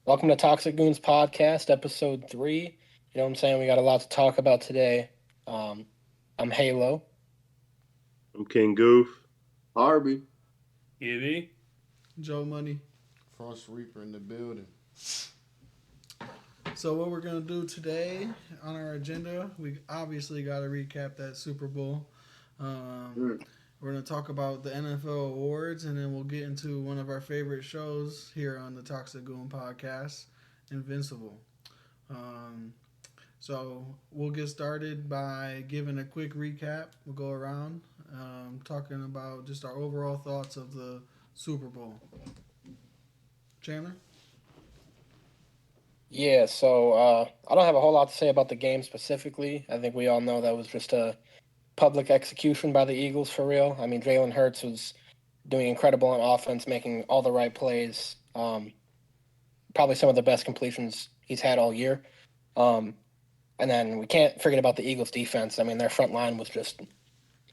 Welcome to Toxic Goons Podcast, episode 3. You know what I'm saying? We got a lot to talk about today. Um, I'm Halo. I'm King Goof. Harvey. Gibby. Joe Money. Frost Reaper in the building. So what we're gonna do today on our agenda, we obviously got to recap that Super Bowl. Um, Mm. we're gonna talk about the NFL awards, and then we'll get into one of our favorite shows here on the Toxic Goon podcast, Invincible. Um, so we'll get started by giving a quick recap. We'll go around talking about just our overall thoughts of the Super Bowl. Chandler. Yeah, so I don't have a whole lot to say about the game specifically. I think we all know that was just a public execution by the Eagles for real. I mean, Jalen Hurts was doing incredible on offense, making all the right plays. Probably some of the best completions he's had all year. Um, and then we can't forget about the Eagles defense. I mean, their front line was just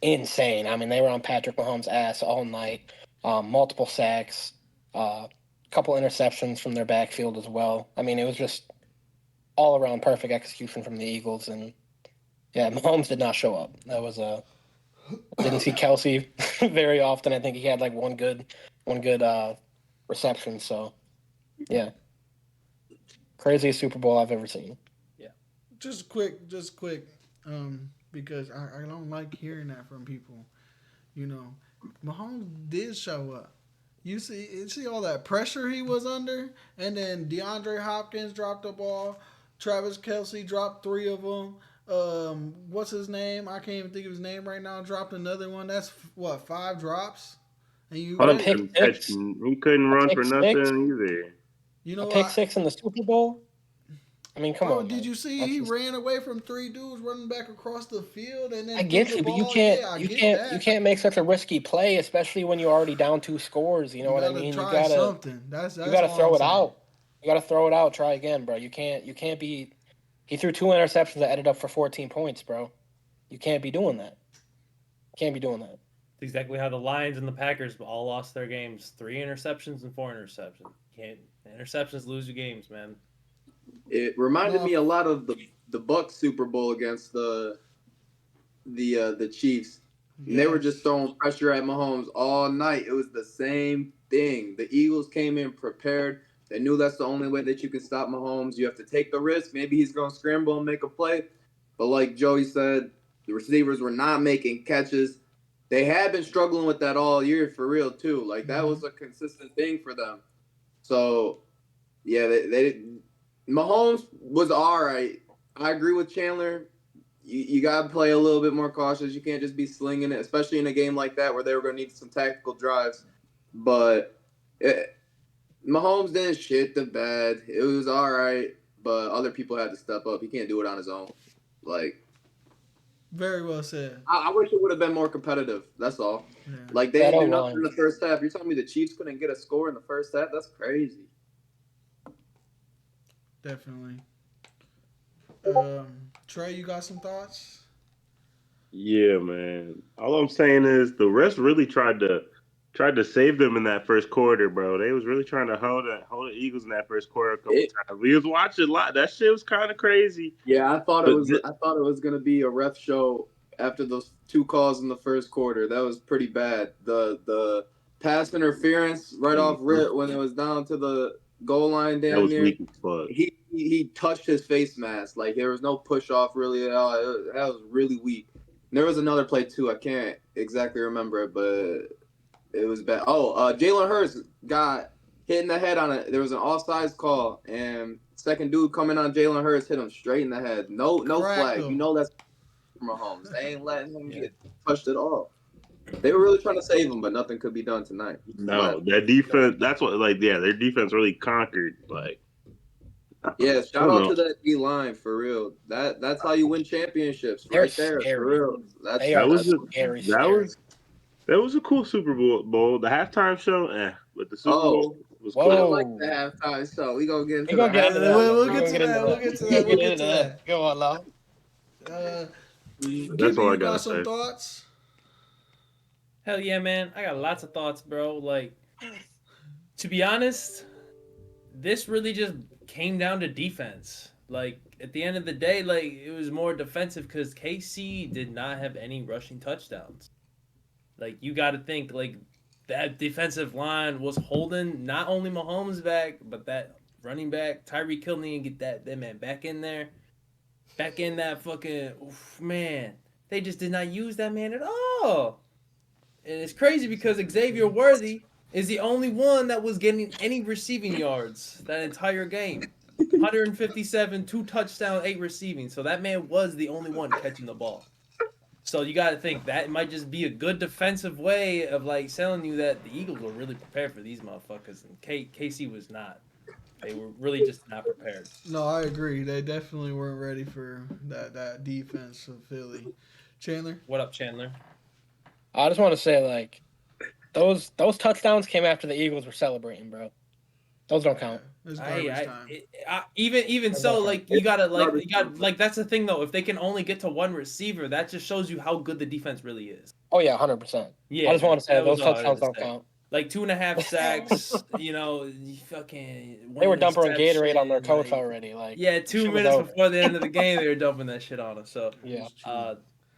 insane. I mean, they were on Patrick Mahomes' ass all night. Multiple sacks, couple interceptions from their backfield as well. I mean, it was just all around perfect execution from the Eagles. And yeah, Mahomes did not show up. That was didn't see Kelsey very often. I think he had like one good reception. So yeah, craziest Super Bowl I've ever seen. Just quick, because I don't like hearing that from people. You know, Mahomes did show up. You see all that pressure he was under, and then DeAndre Hopkins dropped the ball. Travis Kelsey dropped three of them. What's his name? I can't even think of his name right now. Dropped another one. That's what, five drops. And you A Hunt pick ready? couldn't catch. six, He couldn't a run pick for six, nothing either. You a know pick what? six in the Super Bowl. I mean, come Bro, on, did man. you see That's he just ran away from three dudes running back across the field and I then threw get the you, but you ball? can't Yeah, I you get can't you that. can't make such a risky play, especially when you're already down two scores. You know You what I gotta mean? You try gotta something. That's you that's gotta all I'm throw it saying. out. You gotta throw it out. Try again, bro. You can't be. He threw two interceptions that added up for 14 points, bro. You can't be doing that. Can't be doing that. It's exactly how the Lions and the Packers all lost their games. 3 interceptions and 4 interceptions. Can't interceptions lose you games, man. It reminded No, me a lot of the Bucks Super Bowl against the Chiefs. And they were just yes. throwing pressure at Mahomes all night. It was the same thing. The Eagles came in prepared. They knew that's the only way that you can stop Mahomes. You have to take the risk. Maybe he's going to scramble and make a play. But like Joey said, the receivers were not making catches. They had been struggling with that all year for real too. Like that Mm-hmm. was a consistent thing for them. So yeah, they Mahomes was all right. I agree with Chandler. You got to play a little bit more cautious. You can't just be slinging it, especially in a game like that where they were going to need some tactical drives. But Mahomes didn't shit the bed. It was all right, but other people had to step up. He can't do it on his own. Like Very well said. I wish it would have been more competitive. That's all. Yeah, Like they That didn't O do nothing in line. the first half. You're telling me the Chiefs couldn't get a score in the first half? That's crazy. definitely. Trey, you got some thoughts? Yeah, man. All I'm saying is the refs really tried to save them in that first quarter, bro. They was really trying to hold the Eagles in that first quarter a couple It, times. We was watching a lot. That shit was kind of crazy. yeah, I thought it But was. I thought it was gonna be a ref show after those two calls in the first quarter. That was pretty bad. The pass interference right off rip when it was down to the goal line, that damn was near. weak as fuck. He touched his face mask. Like there was no push off really at all. That was really weak. And there was another play too. I can't exactly remember it, but it was bad. Oh, Jalen Hurts got hit in the head on it. There was an offsides call, and second dude coming on Jalen Hurts hit him straight in the head. No Cracked flag. You him. know that's Mahomes. They ain't letting him Yeah. get touched at all. They were really trying to save him, but nothing could be done tonight. No, But that defense. That's what, like, yeah, their defense really conquered. Like, I yeah, shout don't out know. to that D line for real. That's how you win championships They're right there for scary. real. They That's are That was that's a scary, that scary. was that was a cool Super Bowl. The halftime show, but the Super oh Bowl was I cool. didn't like Whoa. the halftime show. We gonna get We're into the gonna get into that halftime though. We'll We're get gonna to get into that. We'll that. get to We're that. gonna We'll get get into to that. that. Go on now. Uh, That's Gibby, all I you gotta got some say. thoughts? Hell yeah, man. I got lots of thoughts, bro. Like, to be honest, this really just came down to defense. Like at the end of the day, like it was more defensive because KC did not have any rushing touchdowns. Like you got to think like that defensive line was holding not only Mahomes back, but that running back Tyreek Hill and get that man back in there, back in that fucking man. They just did not use that man at all. And it's crazy because Xavier Worthy is the only one that was getting any receiving yards that entire game. 157, 2 touchdowns, 8 receiving. So that man was the only one catching the ball. So you got to think that might just be a good defensive way of like telling you that the Eagles were really prepared for these motherfuckers, and KC was not. They were really just not prepared. No, I agree. They definitely weren't ready for that defense of Philly. Chandler? What up, Chandler? I just want to say, like, those touchdowns came after the Eagles were celebrating, bro. Those don't count. It's garbage time. Even so, like you gotta like that's the thing though. If they can only get to one receiver, that just shows you how good the defense really is. Oh yeah, 100%. Yeah, I just want to say that was those all I touchdowns was don't gonna say. count. Like 2.5 sacks, fucking. They were dumping Gatorade on their coach like, already. Like, yeah, 2 shit was minutes over. before the end of the game, they were dumping that shit on us. So Yeah.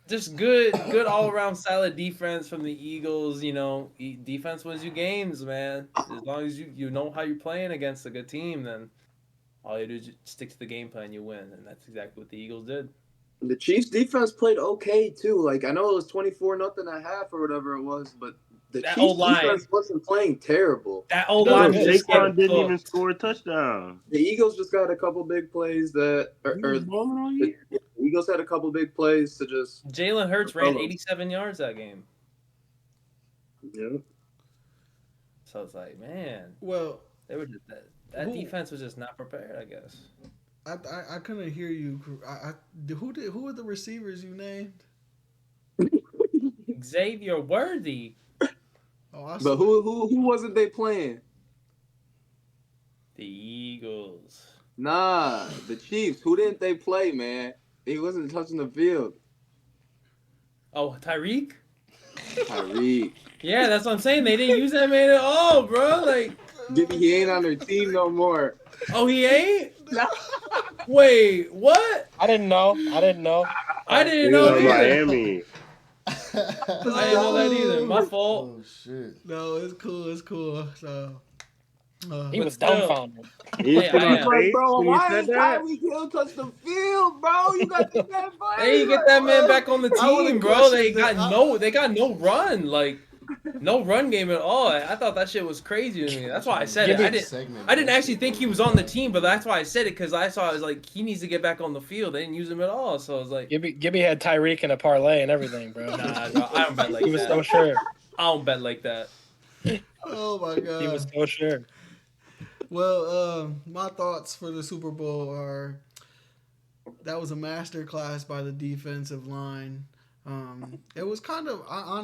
just good all around solid defense from the Eagles. You know, defense wins you games, man. As long as you know how you're playing against a good team, then all you do is just stick to the game plan, you win, and that's exactly what the Eagles did. The Chiefs defense played okay too. Like I know it was 24-0 at half or whatever it was, but the That Chiefs O-line. defense wasn't playing terrible. That O-line good. just Saquon didn't even cooked. score a touchdown. The Eagles just got a couple big plays that, He was balling all year. the Eagles had a couple big plays to just. Jalen Hurts ran 87 yards that game. Yeah. So it's like, man, Well, they were just that defense was just not prepared, I guess. I couldn't hear you. Who were the receivers you named? Xavier Worthy. Oh, But who wasn't they playing? The Eagles. Nah, the Chiefs. Who didn't they play, man? He wasn't touching the field. Oh, Tyreek? Tyreek. Yeah, that's what I'm saying. They didn't use that man at all, bro. Like, Gibby, he ain't on their team no more. oh, he ain't? Wait, what? I didn't know. I didn't He know was in either. Miami. I didn't know that either. My fault. Oh shit. No, it's cool. So He But was still. dumbfounded. He was Hey, sitting I on am. face Bro, when you why said ain't that. Tyreek Hill touch the field, bro? You got this man playing. Hey, you get that man back on the I would've team, bro. They questioned got no run, like no run game at all. I thought that shit was crazy to me. That's why I said it. I didn't actually think he was on the team, but that's why I said it because I saw it was like he needs to get back on the field. They didn't use him at all, so I was like, Gibby had Tyreek in a parlay and everything, bro. nah, bro, I don't bet like He was that. so sure. I don't bet like that. Oh my god. He was so sure. Well, my thoughts for the Super Bowl are that was a master class by the defensive line. It was kind of I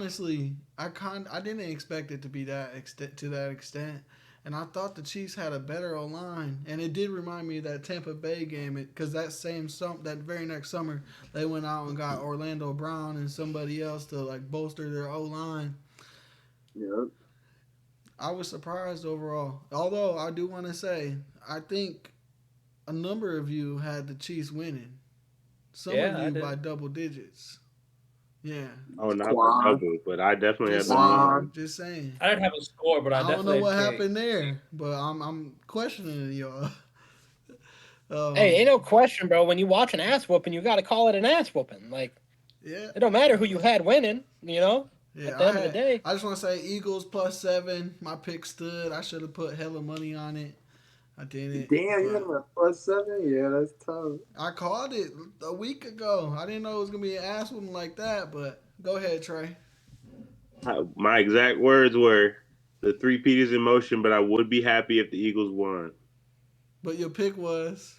didn't expect it to be that extent, and I thought the Chiefs had a better O-line, and it did remind me of that Tampa Bay game because that very next summer they went out and got Orlando Brown and somebody else to like bolster their O-line. Yep. I was surprised overall. Although I do want to say, I think a number of you had the Chiefs winning. Some Yeah, I of you did. by double digits. Yeah. Oh, not Squad. for double, but I definitely had Just the saying. Just saying. I didn't have a score, but I I don't definitely know what had happened there, but I'm questioning y'all. Hey, ain't no question, bro. When you watch an ass whooping, you got to call it an ass whooping. Like, Yeah. it don't matter who you had winning, you know? Yeah, At the end of the day. I just want to say Eagles +7. My pick stood. I should have put hella money on it. I didn't. Damn, you but had him at +7? Yeah, that's tough. I called it a week ago. I didn't know it was gonna be an ass whooping like that. But go ahead, Trey. My exact words were, the three-peat is in motion, but I would be happy if the Eagles won. But your pick was,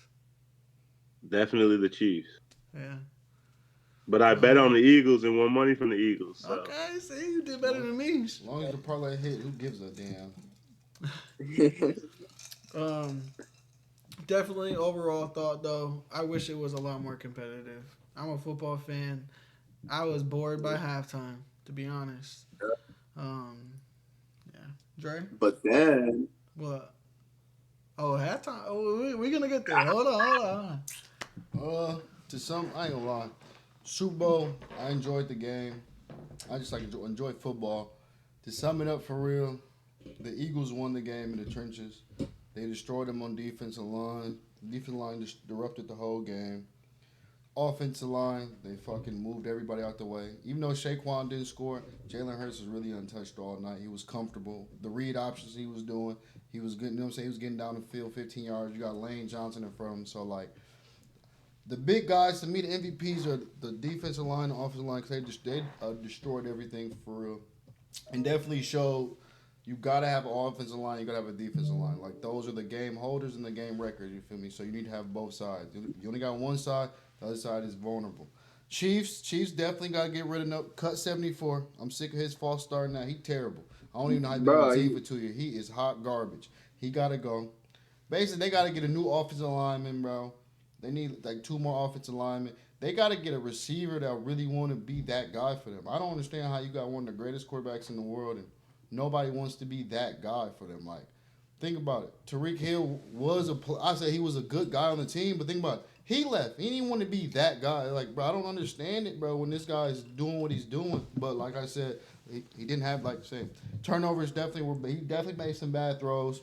Definitely the Chiefs. yeah. But I bet on the Eagles and won money from the Eagles. So. Okay, see, you did better than me. As long as the parlay hit, who gives a damn? Definitely overall thought though, I wish it was a lot more competitive. I'm a football fan. I was bored by halftime, to be honest. Yeah. Dre? But then What? Oh, halftime. Oh, we gonna get there. Hold on, hold on. To some, I ain't gonna lie. Super Bowl, I enjoyed the game. I just like enjoy football. To sum it up for real, the Eagles won the game in the trenches. They destroyed them on defensive line. The defensive line just disrupted the whole game. Offensive line, they fucking moved everybody out the way. Even though Saquon didn't score, Jalen Hurts was really untouched all night. He was comfortable. The read options he was doing, he was good. You know what I'm saying? He was getting down the field 15 yards. You got Lane Johnson in front of him. So, like, the big guys, to me, the MVPs are the defensive line, the offensive line, because they destroyed everything for real. And definitely showed you got to have an offensive line, you got to have a defensive line. Like, those are the game holders and the game records, you feel me? So you need to have both sides. You only got one side, the other side is vulnerable. Chiefs definitely got to get rid of cut 74. I'm sick of his false start now. He terrible. I don't even know how he been on Bro, the team for 2 years. He is hot garbage. He got to go. Basically, they got to get a new offensive lineman, bro. They need like two more offensive linemen. They got to get a receiver that really want to be that guy for them. I don't understand how you got one of the greatest quarterbacks in the world and nobody wants to be that guy for them. Like, think about it. Tariq Hill was I said he was a good guy on the team, but think about it. He left. He didn't want to be that guy. Like, bro, I don't understand it, bro, when this guy is doing what he's doing. But like I said, he didn't have, like, say, turnovers definitely were, he definitely made some bad throws.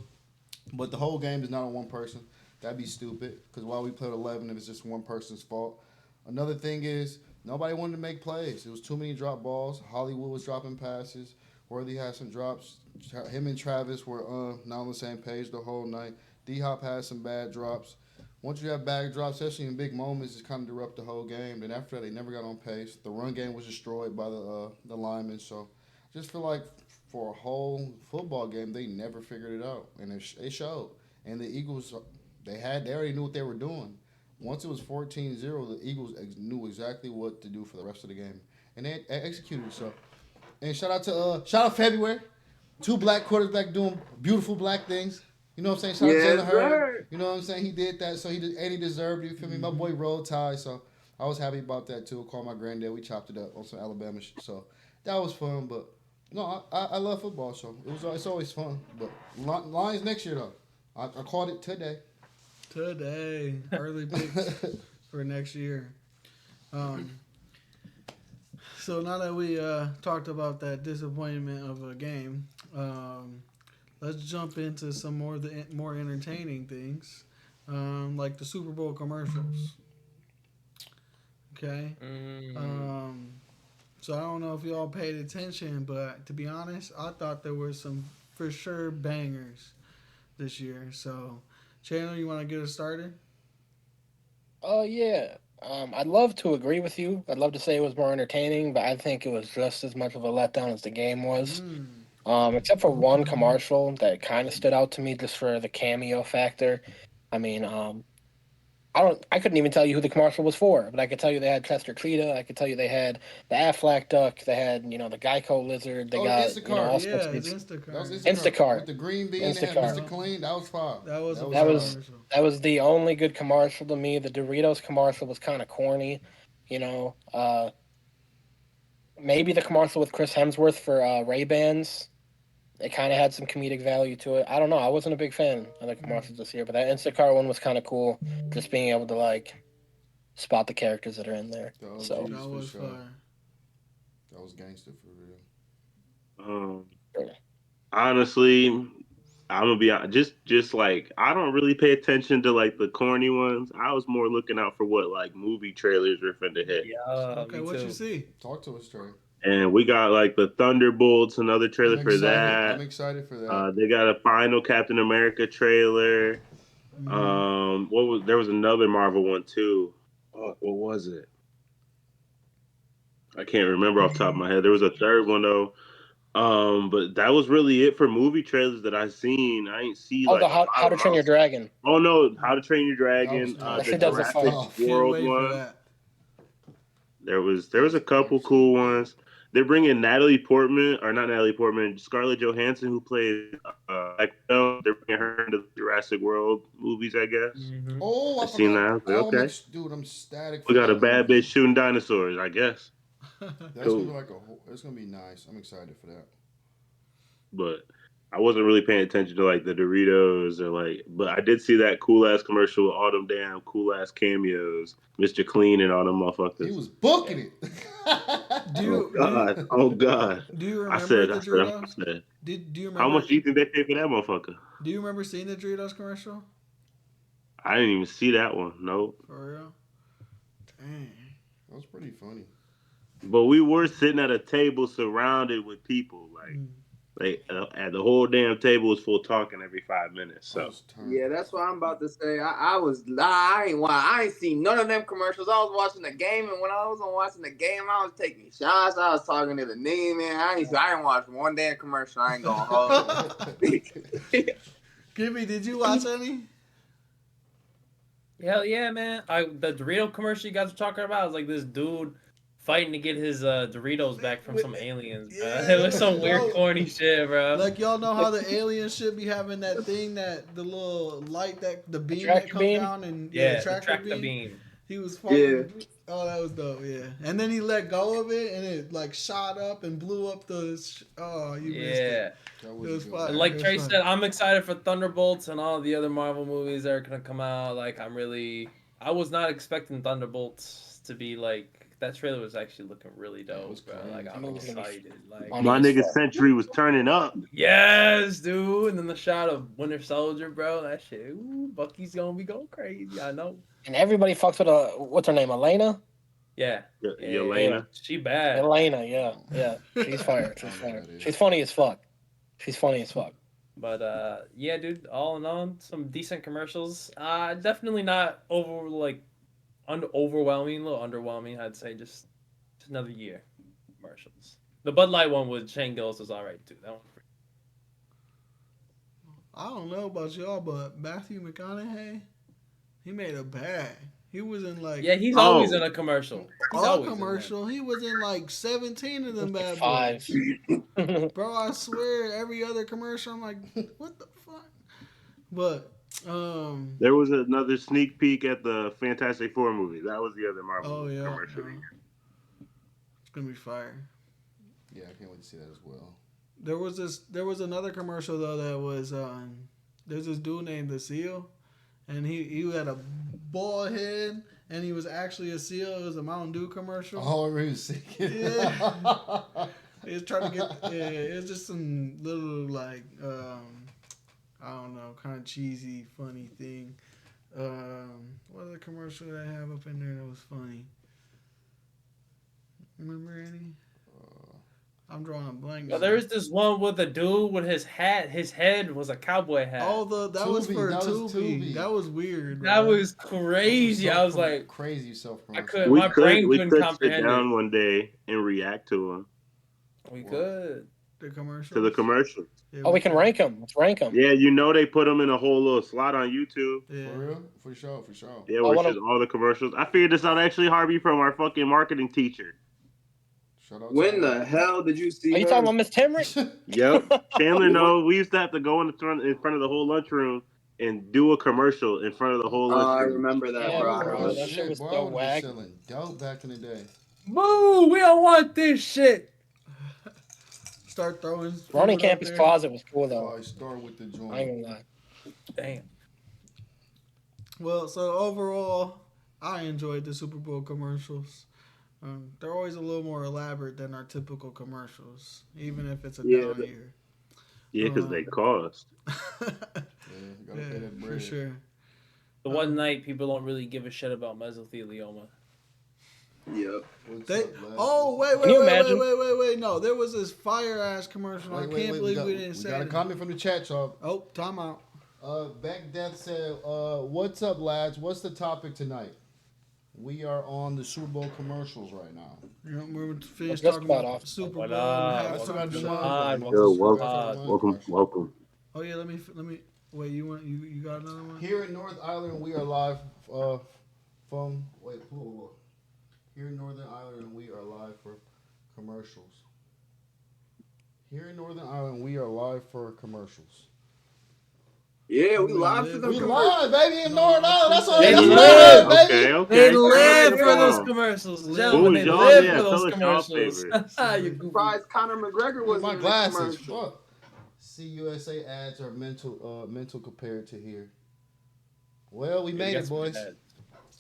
But the whole game is not on one person. That'd be stupid. Because why we played 11 if it's just one person's fault? Another thing is nobody wanted to make plays. It was too many drop balls. Hollywood was dropping passes. Worthy had some drops. Him and Travis were not on the same page the whole night. D Hop had some bad drops. Once you have bad drops, especially in big moments, it kind of disrupt the whole game. Then after that, they never got on pace. The run game was destroyed by the linemen. So I just feel like for a whole football game, they never figured it out, and it showed. And the Eagles, they already knew what they were doing. Once it was 14-0, the Eagles knew exactly what to do for the rest of the game, and they executed. So, and shout out February, two black quarterbacks doing beautiful black things. You know what I'm saying? Shout out yes, Jalen Hurd. sir. You know what I'm saying? He did that, so he deserved it. You feel me? My boy Roll Tide, so I was happy about that too. Called my granddad. We chopped it up on some Alabama shit. So that was fun. But no, I love football, so it's always fun. But Lions next year though. I called it today. Today, early picks for next year. Um, so now that we talked about that disappointment of a game, let's jump into some more of the more entertaining things, like the Super Bowl commercials. Okay. Mm. Um, so I don't know if y'all paid attention, but to be honest, I thought there were some for sure bangers this year. So, Chandler, you want to get us started? Oh yeah. I'd love to agree with you. I'd love to say it was more entertaining, but I think it was just as much of a letdown as the game was. Mm. Except for one commercial that kind of stood out to me just for the cameo factor. I mean, I couldn't even tell you who the commercial was for, but I could tell you they had Chester Cheetah. I could tell you they had the Aflac duck. They had the Geico lizard. They Oh, got Instacart. all sorts Yeah, of it's these That was Instacart. Instacart with Instacart. the green bean. They had Instacart. Mr. Clean. That was fire. That was a That was That fire fire. was commercial. that was the only good commercial to me. The Doritos commercial was kind of corny. You know, maybe the commercial with Chris Hemsworth for Ray Bans. It kind of had some comedic value to it. I don't know. I wasn't a big fan of the Mm. commercials this year, but that Instacart one was kind of cool. Just being able to spot the characters that are in there. The So OGs That for was sure. fire. That was gangster for real. Um, yeah. honestly, I'm gonna be just like I don't really pay attention to like the corny ones. I was more looking out for what like movie trailers were finna hit. Yeah, Okay, me what you too. see? Talk to us, Trey. And we got like the Thunderbolts, another I'm trailer for excited. I'm that. excited for that. They got a final Captain America trailer. Mm-hmm. There was another Marvel one too. What was it? I can't remember off the top of my head. There was a third one though. But that was really it for movie trailers that I seen. I ain't see Oh, like the a How lot to of Train Your mouse. Dragon. Oh no, How to Train Your That was Dragon, tough. That the shit does That look was fire. Jurassic tough. Can't World wait for one. that. There That was was a couple absolutely cool good. ones. They're bringing Natalie Portman, or not Natalie Portman, Scarlett Johansson, who plays Black Widow. They're bringing her into the Jurassic World movies, I guess. Hmm. Oh, I I seen that. forgot. I was like, Oh, okay, dude, I'm ecstatic we for got a that bad movie. bitch shooting dinosaurs, I guess. That's gonna Cool, be like It's gonna be nice. I'm excited for that. but I wasn't really paying attention to like the Doritos or like, but I did see that cool ass commercial with all them damn cool ass cameos, Mr. Clean and all them He motherfuckers. was booking it. Do Oh you do you, God, oh God. do you I remember said, the I said, I Doritos? said, Do you how much remember? do you think they paid for that motherfucker? Do you remember seeing the Doritos commercial? I didn't even see that one. Nope. For real? Dang. That was pretty funny. But we were sitting at a table surrounded with people, Mm. and the whole damn table was full talking every 5 minutes. I So was turned. Yeah, that's what I'm about to say. I ain't seen none of them commercials. I was watching the game, and when I wasn't watching the game, I was taking shots. I was talking to the nigga, man. I ain't watched one damn commercial. I ain't gonna hold you. Kimmy, did you watch any? Hell yeah, man! The Dorito commercial you guys were talking about was like this dude fighting to get his Doritos back from some aliens, bro. It was some weird, corny shit, bro. Like y'all know how the aliens should be having that thing that the little light that the beam that tractor come beam? down and Yeah, the tractor beam. beam. He was Yeah. fighting. Oh, that was dope. Yeah, and then he let go of it and it like shot up and blew up the. Oh, you missed Yeah. it. That It was was good. fire. And like It was Trey fun. said, I'm excited for Thunderbolts and all the other Marvel movies that are gonna come out. Like, I was not expecting Thunderbolts to be like that. Trailer was actually looking really Yeah, it dope, was bro. crazy. Like, That I'm movie's gonna be excited. Like, funny my as nigga fuck. Sentry was turning up. yes, dude. And then the shot of Winter Soldier, bro. That shit. Ooh, Bucky's gonna be going crazy. I know. And everybody fucks with what's her name, Elena? Yeah. Yelena. She bad. Elena, yeah. She's fire. She's I don't know fire. who that is. She's funny as fuck. She's funny as fuck. But yeah, dude. All in all, some decent commercials. Definitely not overwhelming, a little underwhelming. I'd say just another year commercials. The Bud Light one with Shane Gillis was all right too. That one. I don't know about y'all, but Matthew McConaughey, he made a bag. He was in like Yeah, he's Oh. always in a commercial. He's all always in commercial. He was in like 17 of them bad Five. boys. Bro, I swear, every other commercial, I'm like, what the fuck? But There was another sneak peek at the Fantastic Four movie. That was the other Marvel oh yeah, commercial. it's gonna be fire. Yeah, I can't wait to see that as well. There was another commercial though that was there's this dude named the Seal, and he had a bald head and he was actually a seal. It was a Mountain Dew commercial. Oh, I was singing. Yeah. He was trying to get it was just some little like I don't know, kind of cheesy, funny thing. What other commercial did I have up in there that was funny? Remember any? I'm drawing a blank. Yo, there is this one with a dude with his hat. His head was a cowboy hat. Oh, that was for Tubi, that was Tubi. Tubi. That was weird. that bro. was crazy. I was like, crazy self I promotion. couldn't. My brain We couldn't could sit comprehend down it. one day and react to them, We could. The commercial. to the commercials. Yeah, Oh, we can rank them. Let's rank them. Yeah, they put them in a whole little slot on YouTube. Yeah. For real? For sure, for sure. Yeah, I where it's wanna- just all the commercials. I figured this out actually, Harvey, from our fucking marketing teacher. Shout out When to the hell did you see Are you her? talking about Miss Timrick? Yep. Chandler, no, we used to have to go in front of the whole lunchroom and do a commercial in front of the whole Oh, I lunchroom. remember that, Yeah, bro. bro, Oh, that shit shit, was boy, so I would have whack. been selling dope back in the day. Boo! We don't want this shit. Start throwing. Ronnie food up Campy's there. closet was cool So though. I start with the I ain't joint. gonna lie. Damn. Well, so overall, I enjoyed the Super Bowl commercials. They're always a little more elaborate than our typical commercials, even if it's a Yeah, down year. Yeah, because they cost. Yeah, you gotta pay that for bread. sure. The one night people don't really give a shit about mesothelioma. Yep. What's They, up, lad? oh wait, Can you wait, imagine? wait! No, there was this fire ass commercial. I can't believe we didn't say got a it. comment from the chat, y'all. Oh, time out. Beck Death said, "What's up, lads? What's the topic tonight? We are on the Super Bowl commercials right now. You know, we're finished Just talking about about off. the Super Bowl What and up? the That's what halftime I do. show. Oh yeah, let me. Wait, you got another one? Here in North Ireland, we are live from. Wait, whoa. Here in Northern Ireland, we are live for commercials. Here in Northern Ireland, we are live for commercials. Yeah, we live for the We commercials. live, baby, in Northern Ireland. That's what They that's what live. it is, baby. Okay. They live Come for those on. commercials, Who gentlemen. was They y'all? live Yeah, for those tell us y'all commercials. favorites. You goofy. Surprised Conor McGregor With wasn't my in the glasses. commercial. Fuck. CUSA ads are mental compared to here. Well, we Yeah, made got it, some good boys. ads.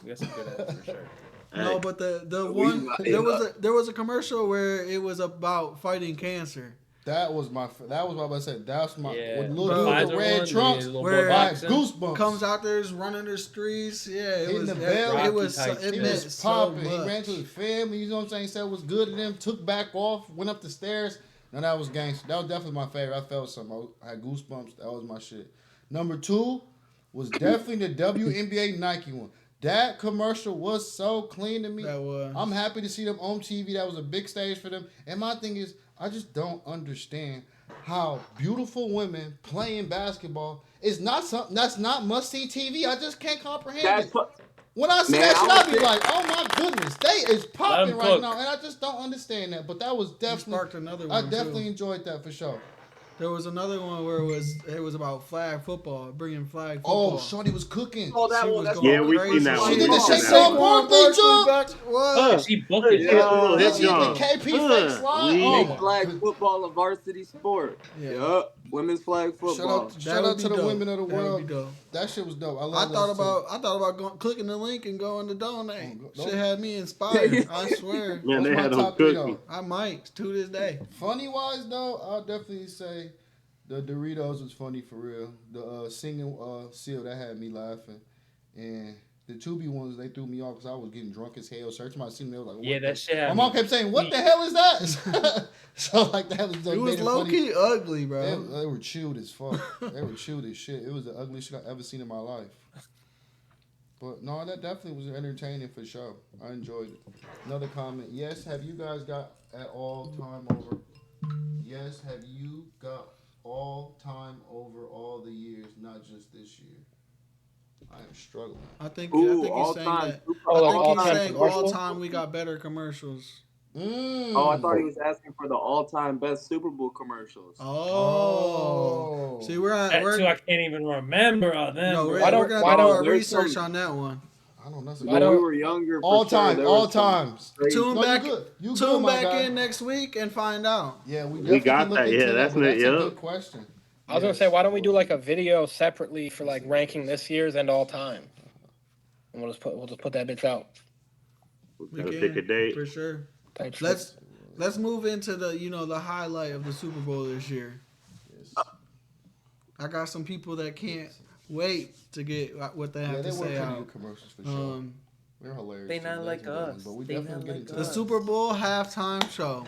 We got some good ads for sure. No, but the We one might there was up. there was a commercial where it was about fighting cancer. That was what I was about to say. That's my Yeah, with the little dude with the Pfizer red one, trunks. the little Where boy By boxing. goosebumps. Comes out there, is running the streets. Yeah, it Hitting was the bell. it was Rocky type it He shit. meant was so popping. much. He ran to his family. You know what I'm saying? Said it was good to them. Took back off. Went up the stairs. No, that was gangster. That was definitely my favorite. I felt something. I had goosebumps. That was my shit. Number 2 was definitely the WNBA Nike one. That commercial was so clean to me. That was. I'm happy to see them on TV. That was a big stage for them. And my thing is, I just don't understand how beautiful women playing basketball is not something that's not must see TV. I just can't comprehend That's it. When I see man. that shit, I I was be like, oh my goodness, they is Let popping 'em right cook. now. And I just don't understand that. But that was You definitely, sparked another I one definitely too. enjoyed that for sure. There was another one where it was about flag football, bringing flag Oh, football. Shorty was cooking. saw that She one. was That's going Yeah, we crazy. seen that She one. did We the seen Saquon that one. Barkley jump. back. What? She booked it. Hit a little Did hip she the job. KP fake slide? Oh We Make my flag goodness. football a varsity sport. Yeah. Yup. Women's flag Shout football. out, That shout would out be to the dope. women of the That would be world. dope. That shit was dope. I I love thought that too. about clicking the link and going to donate. Oh, go- Shit don't- had me inspired. I swear. Man, Those they my had them top 3 cooking. though. I might to this day. Funny wise though, I'll definitely say the Doritos was funny for real. The singing seal that had me laughing, and the Tubi ones they threw me off because I was getting drunk as hell. Searching my scene, they was like, Yeah, what that the-" shit My had mom me kept saying, "What weak. the hell is that?" So like that was like, It was made low funny. key ugly, bro. They were chilled as fuck. They were chilled as shit. It was the ugliest shit I ever seen in my life. But no, that definitely was entertaining for sure. I enjoyed it. Another comment. Yes, have you guys got at all time over? Yes, have you got all time over all the years, not just this year? I am struggling. I think Ooh, he's all saying time. that. Oh, I like think all he's time saying all commercial? time we got better commercials. Oh, I thought he Mmm. was asking for the all-time best Super Bowl commercials. Oh. See, That too, I we're can't even remember all them. no, bro. Why don't- we're gonna why do don't- our there's research some- on that one. I don't know. That's a Why When we don't- were younger, for all sure, time, there all was some times. crazy- Tune No, back, you good. You good, tune my back guy. in next week and find out. Yeah, we We definitely got can look that. into Yeah, that. that's But that's a yep. good question. I was gonna Yes. say, why don't we do like a video separately for like ranking this year's and all time, and we'll just put that bitch out. We Gotta can, pick a date. for sure. Type shit. Let's move into the highlight of the Super Bowl this year. Yes. I got some people that can't wait to get what they have Yeah, to they were say pretty out. good commercials for sure. They're hilarious. They too. not Those like are good ones, us. But we They definitely not get like into The that. us. Super Bowl halftime show.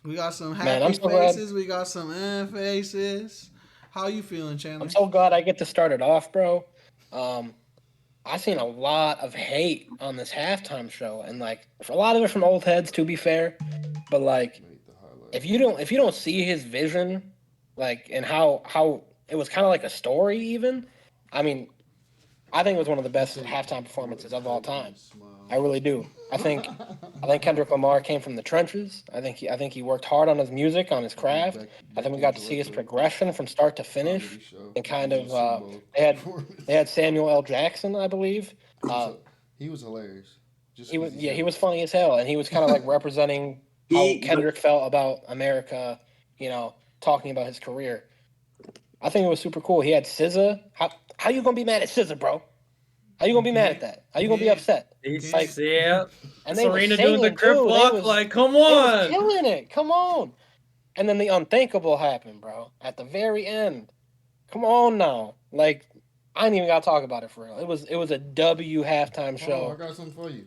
We got some Man, happy I'm so glad. faces. We got some faces. How you feeling, Chandler? I'm so glad I get to start it off, bro. I seen a lot of hate on this halftime show, and like for a lot of it from old heads, to be fair. But like, Made the highlight. if you don't see his vision, like and how it was kind of like a story, even. I mean, I think it was one of the best halftime performances of all time. I really do. I think Kendrick Lamar came from the trenches. I think he worked hard on his music, on his craft. I think we got to see his progression from start to finish, and kind of they had Samuel L. Jackson, I believe. He was hilarious. Just He 'cause was he's he was funny as hell, and he was kind of like representing how Kendrick felt about America. Talking about his career. I think it was super cool. He had SZA. How you gonna be mad at SZA, bro? How you gonna be mad at that? How you gonna be Yeah. upset? It's Like, yeah. and they were Serena doing the singing, crip too. walk. Like, come They was on. killing it. Come on. And then the unthinkable happened, bro. At the very end. Come on now. Like, I ain't even gotta talk about it for real. It was a W halftime Oh, I show. got something for you.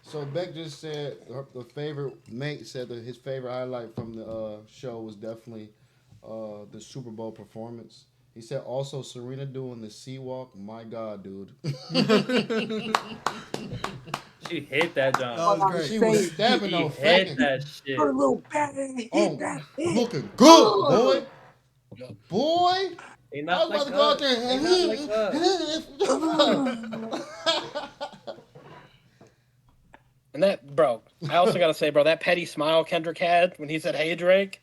So Beck just said the favorite mate said that his favorite highlight from the show was definitely the Super Bowl performance. He said also Serena doing the sea walk. My God, dude. She hit that John. That was great. She was stabbing She no hit faking. that shit. Her little baby hit that hit. Looking good, boy. Boy. They I not was about like to go out us. there They not like us. And that, bro, I also gotta say, bro, that petty smile Kendrick had when he said, "Hey, Drake,"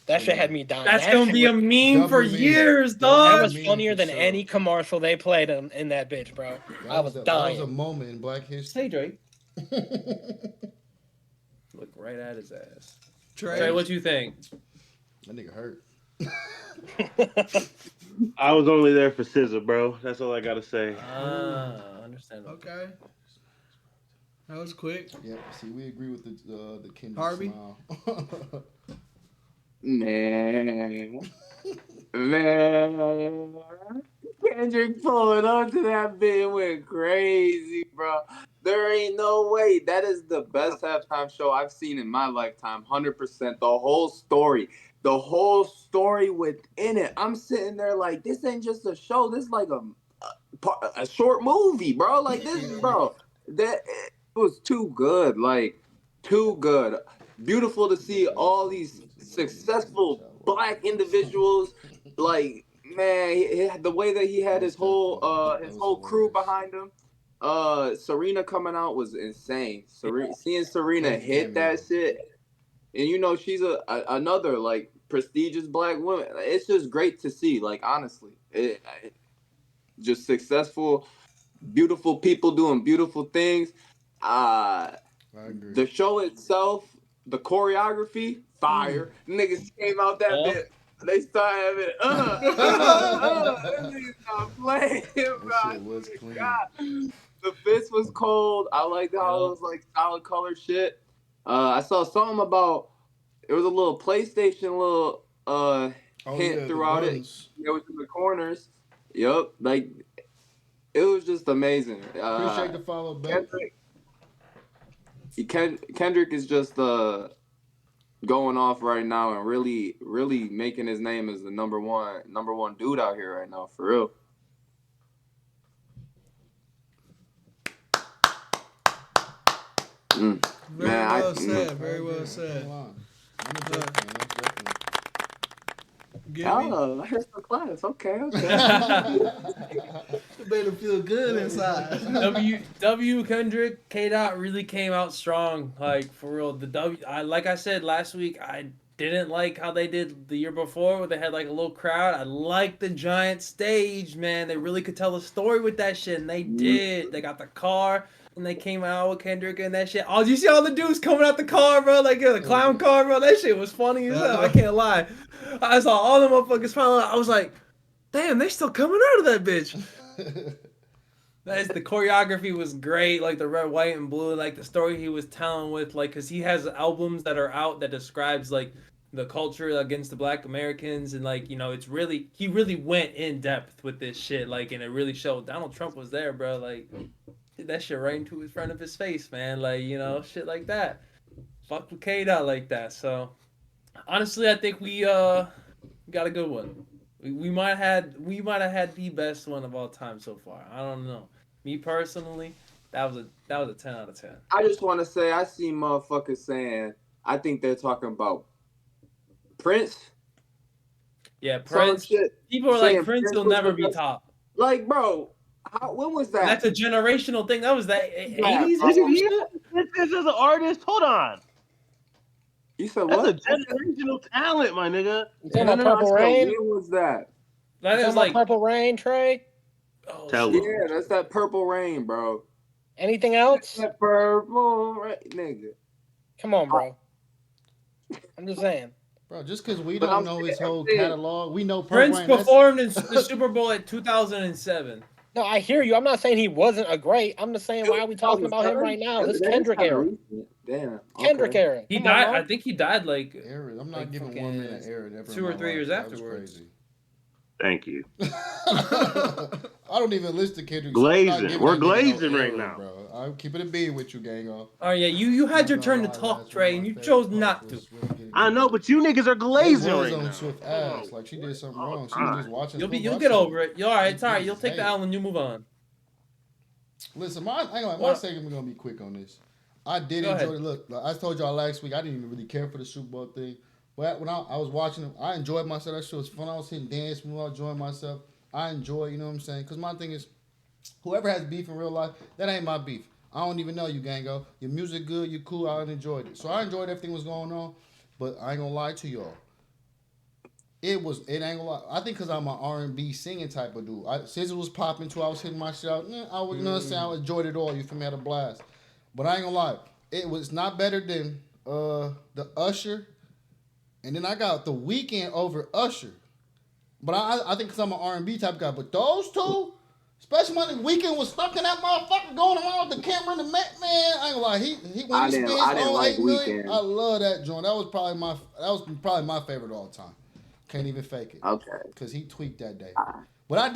that shit had me dying. That's That gonna shit be a was- meme for Double meme. years, Double That dog. was meme funnier for than sure. any commercial they played in that bitch, bro. I was That dying. was a moment in Black history. Say Drake. Look right at his ass. Trey, Trey, what you think? That nigga hurt. I was only there for Scissor, bro. That's all I gotta say. Ooh, Understandable. okay. That was quick. Yep. See, we agree with the Kendrick Harvey? smile. Man, man, Kendrick pulling onto that bit went crazy, bro. There ain't no way. That is the best halftime show I've seen in my lifetime. 100%. The whole story within it. I'm sitting there like, this ain't just a show. This is like a short movie, bro. Like this, bro. That it was too good. Like too good. Beautiful to see all these successful black individuals. Like man, the way that he had Most definitely. That his was whole crew hilarious. behind him. Serena coming out was insane. Seeing Serena Perfect hit cameo. that shit, and you know she's another like prestigious black woman. It's just great to see. Like honestly, just successful, beautiful people doing beautiful things. Uh, I agree. the show itself, the choreography, Mm. fire. Niggas came out that Oh, bit. They started having Them niggas not playing, bro. That I shit swear was to clean. God. The fist was cold. I liked how it yep. was like solid color shit. I saw something about it was a little PlayStation little Oh hint yeah, the throughout it. guns. It was in the corners. Yup, like it was just amazing. Appreciate the follow back. Kendrick, Kendrick is just going off right now and really, really making his name as the number one dude out here right now, for real. Mm. Very Man, well I said. Very well agree. I ain't said. lying. I'm a Drake Look, fan, most definitely. Gibby, oh, I heard some class. Okay, okay. it made him feel good inside. W Kendrick K Dot really came out strong. Like for real, the I like I said last week, I didn't like how they did the year before, where they had like a little crowd. I like the giant stage, man. They really could tell a story with that shit, and they did. They got the car, and they came out with Kendrick and that shit. Oh, you see all the dudes coming out the car, bro? Like the clown car, bro. That shit was funny as hell. I can't lie. I saw all the motherfuckers smiling. I was like, damn, they still coming out of that bitch. That's the choreography was great, like the red, white, and blue, like the story he was telling with, like, cause he has albums that are out that describes like the culture against the Black Americans, and like it's really he really went in depth with this shit, like, and it really showed. Donald Trump was there, bro, like did that shit right into his front of his face, man, like shit like that. Fuck with K Dot like that. So honestly, I think we got a good one. We might have had the best one of all time so far. I don't know. Me personally, that was a 10 out of 10. I just want to say, I see motherfuckers saying, I think they're talking about Prince, Yeah, some Prince. shit, People are like saying Prince Prince will was never the be best. top. Like, bro, when was That's that? a generational thing. That was the That, 80s or Nigga, some bro. he shit. this is an artist. Hold on. You said That's a what? generational talent, my nigga. You talking No, about no, no. I Purple said, Rain? when was that? You That talking is about like, Purple Rain, Trey? oh Tell shit. him. Yeah, that's that Purple Rain, bro. Anything else? That Purple Rain, nigga. Come on, bro. I'm just saying. Bro, just because we But don't know his I'm whole saying, catalog, we know Purple Prince Rain. That's performed in the Super Bowl at 2007. No, I hear you. I'm not saying he wasn't a great. I'm just saying, it why was are we talking about him 2007. right now? This That is Kendrick kind of era. recent. Damn. Kendrick Okay. era. He Come on, died. I bro. think he died like error. I'm not like giving one man fucking an error ever in 2 or 3 years my life. That was afterwards. crazy. Thank you. I don't even listen to Kendrick, so I'm not Glazing. giving We're that nigga no glazing right error, now. bro. I'm keeping it being with you, gango. Oh yeah, you I'm had not your gonna turn to lie, talk, last one of Trey, my and you chose favorite parts not was to. Swift getting I beat know, up. but you niggas are They glazing was right on now. Swift Oh, ass. Like she did something all wrong. She was just time. watching football. You'll I get said, over it. You're all right. they It's all right. beat You'll his take the hate. L and you move on. Listen, I ain't gonna lie, my What? segment gonna be quick on this. I did Go enjoy ahead. it. Look, like I told y'all last week, I didn't even really care for the Super Bowl thing. But when I was watching it, I enjoyed myself. That shit was fun. I was hitting dance moves, I was enjoying myself. I enjoy, you know what I'm saying? Because my thing is, whoever has beef in real life, that ain't my beef. I don't even know you, Gango. Your music good, you cool. I enjoyed it. So I enjoyed everything was going on. But I ain't gonna lie to y'all. It ain't gonna lie. I think because I'm an R&B singing type of dude. Since it was popping too, I was hitting my shit out. I was, you know what I'm saying? I enjoyed it all. You feel me? I had a blast. But I ain't gonna lie. It was not better than the Usher and then I got The Weeknd over Usher. But I think because I'm an R&B type guy. But those two, especially when The Weeknd was stuck in that motherfucker going around with the camera and the man, I ain't gonna lie. He when he spent his I didn't own like 8 million, I Weekend. love that joint. That was probably my favorite of all time. Can't even fake it. Okay. Cause he tweaked that day. Uh, But I he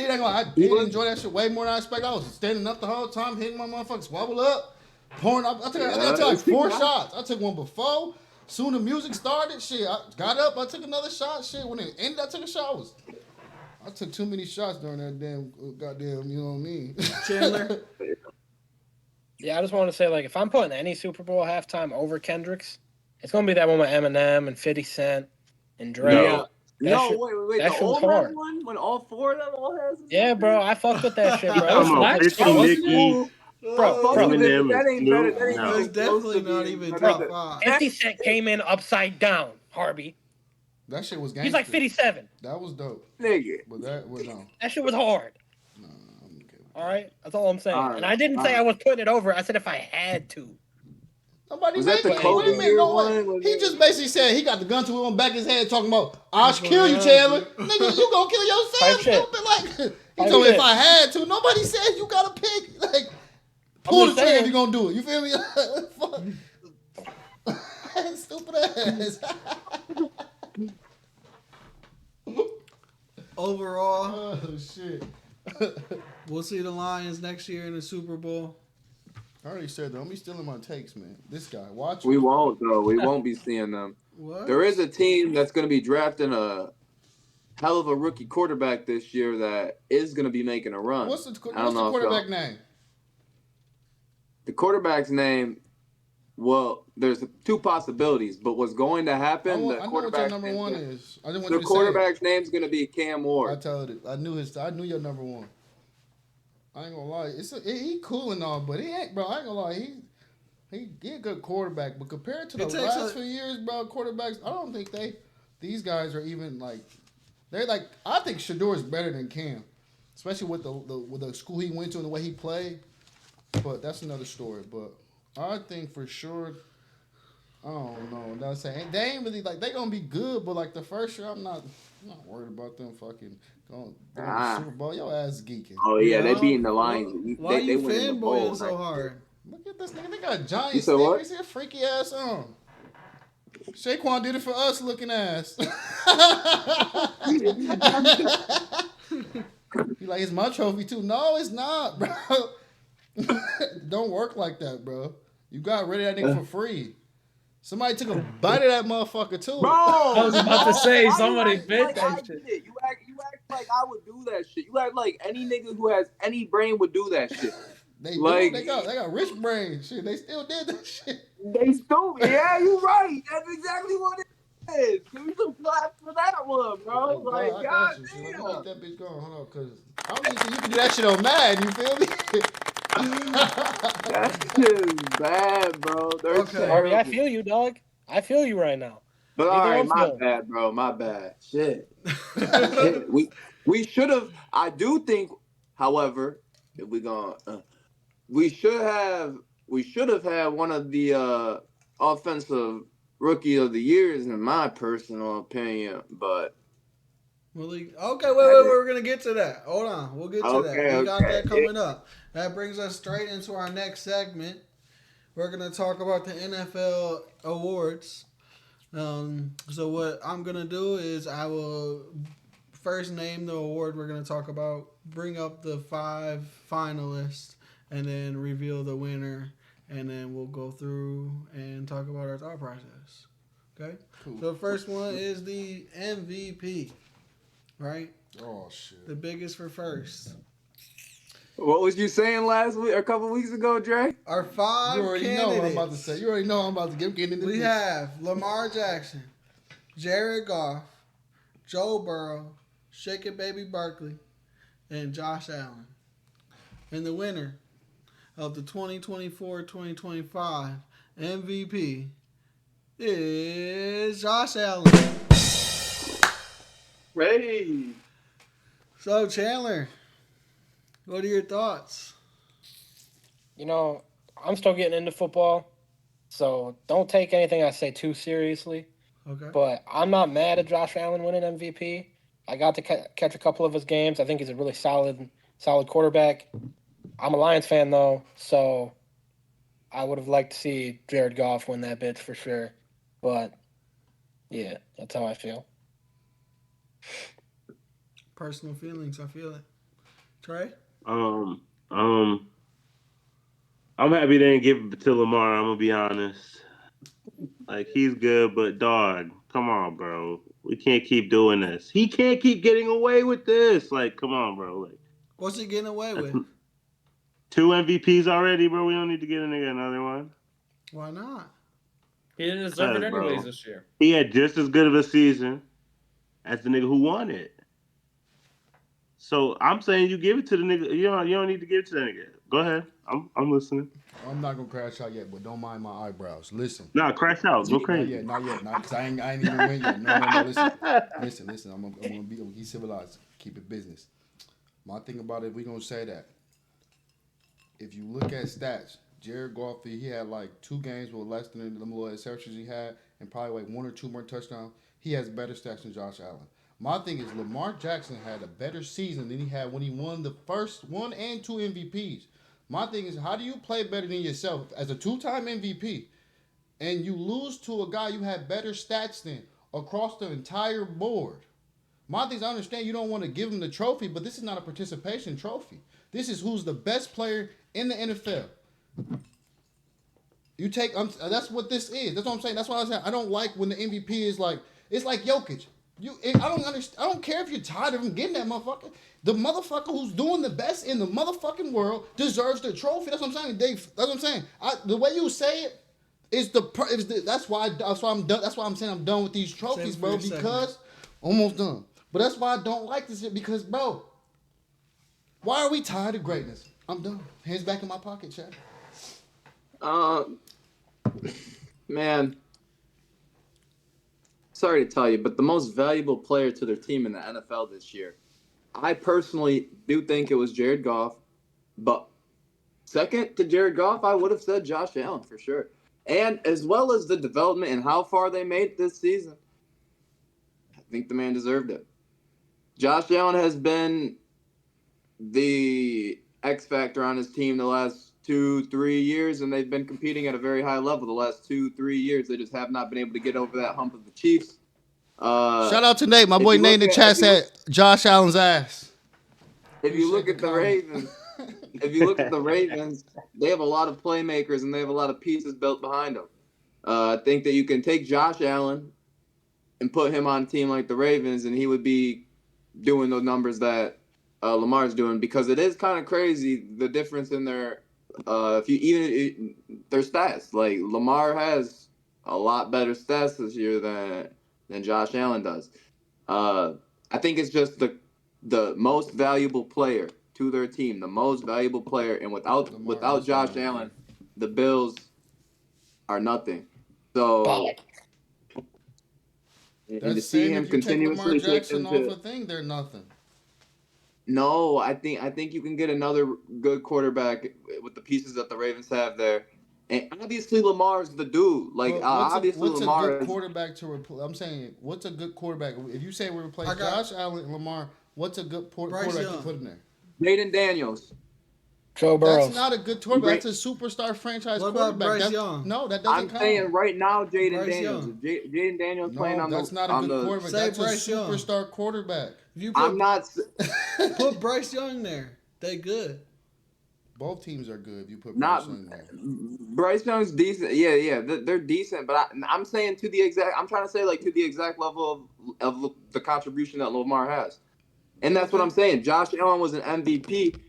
did was enjoy that shit way more than I expected. I was standing up the whole time, hitting my motherfuckers, wobble up, pouring up. I think I yeah, took like it's big 4 shots. I took one before. Soon the music started, shit. I got up, I took another shot. Shit, when it ended, I took a shot. I took too many shots during that damn goddamn, you know what I mean? Chandler. Yeah, I just want to say, like, if I'm putting any Super Bowl halftime over Kendrick's, it's gonna be that one with Eminem and 50 Cent and Dre. No, No. That no, shit, wait. that The shit was old man hard. one when all four of them all has. Yeah, bro, I fucked with that shit, You bro. It That was was talking about fun. last 50, year, Bro, wasn't it? Nicki, I bro, fuck bro. with it, Eminem, but and that ain't better. Snoop? That ain't No. even It's close definitely to not being even better top than. 5. 50 Cent came in upside down, Harvey. That shit was He's like gangster. 57. That was dope. Nigga. But that was no. That shit was hard. No, I'm okay with All that. right, that's all I'm saying. All And right, I didn't all say right. I was putting it over. I said if I had to. Nobody Was that the making Put it. What do anything you Kobe over. mean? year No way. one? Was He it? just basically said he got the gun to him back his head talking about, I'll If I kill you, had Chandler. to. Nigga, you gonna kill Type yourself, shit. stupid. Like, he Type told me if shit. I had to. Nobody said you gotta pick. Like, I'm pull the just trigger if saying. you gonna do it. You feel me? Fuck. Stupid ass. Overall, Oh, shit. we'll see the Lions next year in the Super Bowl. I already said, don't be stealing my takes, man. This guy, watch We him. won't though. We won't be seeing them. What? There is a team that's going to be drafting a hell of a rookie quarterback this year that is going to be making a run. What's the I don't know if quarterback name? the quarterback's name. Well, there's two possibilities, but what's going to happen? I know what your number one is. I just want The you to say it. quarterback's name's going to be Cam I Ward. tell it. I knew your number one. I ain't gonna lie. He cool and all, but he ain't, bro. I ain't gonna lie. He a good quarterback, but compared to the It takes last few years, bro, quarterbacks, I don't think these guys are even like they're like. I think Shador is better than Cam, especially with the school he went to and the way he played. But that's another story. But I think for sure. I don't know. That's saying they ain't really like they gonna be good, but like the first year, I'm not worried about them fucking going to the Ah. Super Bowl. Your ass is geeking. Oh yeah, they Wow. beating the Lions. Why They you win in the bowl. fanboying so hard? Look at this nigga. They got You giant said what? sneakers. He a freaky ass on. Saquon did it for us looking ass. He like, it's my trophy too. No, it's not, bro. Don't work like that, bro. You got rid of that nigga for free. Somebody took a bite of that motherfucker too. Bro, I was about to say, why you somebody act bit like that I shit. did it? You act like I would do that shit. You act like any nigga who has any brain would do that shit. They Like- do. They got rich brains. Shit, they still did that shit. They stupid. Yeah, you right. That's exactly what it is. Give me some claps for that one, bro. Oh, Like, I god got you. Shit, let me damn. get that bitch going. Hold on, cause I don't even think you can do that shit on Mad. You feel me? That shit is bad, bro. They're Okay. Harvey, I terrible. feel you, dog. I feel you right now. But all Neither right, I'm my feeling. bad, bro. My bad. Shit. We should have. I do think, however, if we gonna, we should have had one of the offensive rookie of the years, in my personal opinion. But Okay, wait. We're gonna get to that. Hold on, we'll get to that. Okay, We got okay. that coming up. That brings us straight into our next segment. We're gonna talk about the NFL awards. So what I'm gonna do is I will first name the award we're gonna talk about, bring up the 5 finalists, and then reveal the winner, and then we'll go through and talk about our thought process. Okay. Cool. So the first one is the MVP. Right? Oh shit. The biggest for first. what was you saying last week or a couple weeks ago, Dre? Our 5 You already know what I'm about to candidates. say. You already know I'm about to get into We this. have Lamar Jackson, Jared Goff, Joe Burrow, Shake It Baby Barkley, and Josh Allen. And the winner of the 2024-2025 MVP is Josh Allen. Hey. So, Chandler, what are your thoughts? You know, I'm still getting into football, so don't take anything I say too seriously. Okay. but I'm not mad at Josh Allen winning MVP. I got to catch a couple of his games. I think he's a really solid quarterback. I'm a Lions fan though, so I would have liked to see Jared Goff win that bitch for sure. But yeah, that's how I feel. Personal feelings. I feel it. Trey. Um, um, I'm happy they didn't give it to Lamar. I'm gonna be honest. Like he's good, but dog, come on, bro. We can't keep doing this. He can't keep getting away with this. Like, come on, bro. Like What's he getting away that's with? two MVPs already, bro. We don't need to get a nigga another one. Why not? He didn't deserve it Cause, anyways bro, this year. he had just as good of a season as the nigga who won it. So I'm saying you give it to the nigga. You don't need to give it to the nigga. Go ahead. I'm listening. I'm not gonna crash out yet, but don't mind my eyebrows. Listen, Nah, crash out. Go not yet, crazy. not yet, not because I ain't even win yet. No, no, no. Listen, listen. I'm gonna be civilized. Keep it business. My thing about it, we gonna say that if you look at stats, Jared Goff, he had like 2 games with less than the little interceptions he had, and probably like 1 or 2 more touchdowns. He has better stats than Josh Allen. My thing is Lamar Jackson had a better season than he had when he won the first 1 and 2 MVPs. My thing is, how do you play better than yourself as a 2-time MVP and you lose to a guy you had better stats than across the entire board? My thing is, I understand you don't want to give him the trophy, but this is not a participation trophy. This is who's the best player in the NFL. You take that's what this is. That's what I'm saying. That's why I was saying I don't like when the MVP is like it's like Jokic. I don't understand. I don't care if you're tired of him getting that motherfucker. The motherfucker who's doing the best in the motherfucking world deserves the trophy. That's what I'm saying, Dave. That's what I'm saying. The way you say it is that's why I'm done. That's why I'm saying I'm done with these Save trophies, it for bro. your segment. Because almost done. But that's why I don't like this shit. Because, bro, why are we tired of greatness? I'm done. Hands back in my pocket, Chad. Man, sorry to tell you, but the most valuable player to their team in the NFL this year, I personally do think it was Jared Goff, but second to Jared Goff, I would have said Josh Allen for sure. And as well as the development and how far they made this season, I think the man deserved it. Josh Allen has been the X factor on his team the last 2-3 years, and they've been competing at a very high level the last 2-3 years. They just have not been able to get over that hump of the Chiefs. Shout out to Nate. My If boy you Nate in look the at chat said Josh Allen's ass. if you look Appreciate the at the comment. Ravens, if you look at the Ravens, they have a lot of playmakers and they have a lot of pieces built behind them. I think that you can take Josh Allen and put him on a team like the Ravens, and he would be doing those numbers that Lamar's doing, because it is kind of crazy the difference in their if you even their stats. Like Lamar has a lot better stats this year than Josh Allen does. Uh, I think it's just the most valuable player to their team, the most valuable player, and Lamar without is, I Josh agree. Allen, the Bills are nothing. So, Ball. and to That's see same him if you take Lamar continuously take Jackson them off to a thing, they're nothing. no, I think you can get another good quarterback with the pieces that the Ravens have there. And obviously Lamar's the dude. Like But obviously what's a Lamar good is quarterback to replace? I'm saying, what's a good quarterback? If you say we replace I got Josh Allen and Lamar, what's a good Bryce quarterback to Young. put in there? Jaden Daniels. Joe That's Burrows. not a good quarterback. Ra- That's a superstar franchise What about quarterback. Bryce That Young? no, that doesn't I'm saying count. right now Jaden Bryce Daniels. Young. If Jaden Daniels playing No, on the that's not a on good the quarterback. Say That's a Bryce Young. superstar quarterback. If you I'm not put Bryce Young there, they good. Both teams are good if you put Bryce not Young there. Bryce Young's decent. Yeah, they're decent, but I'm saying to the exact. I'm trying to say like to the exact level of the contribution that Lamar has, and that's what Okay. I'm saying. Josh Allen was an MVP.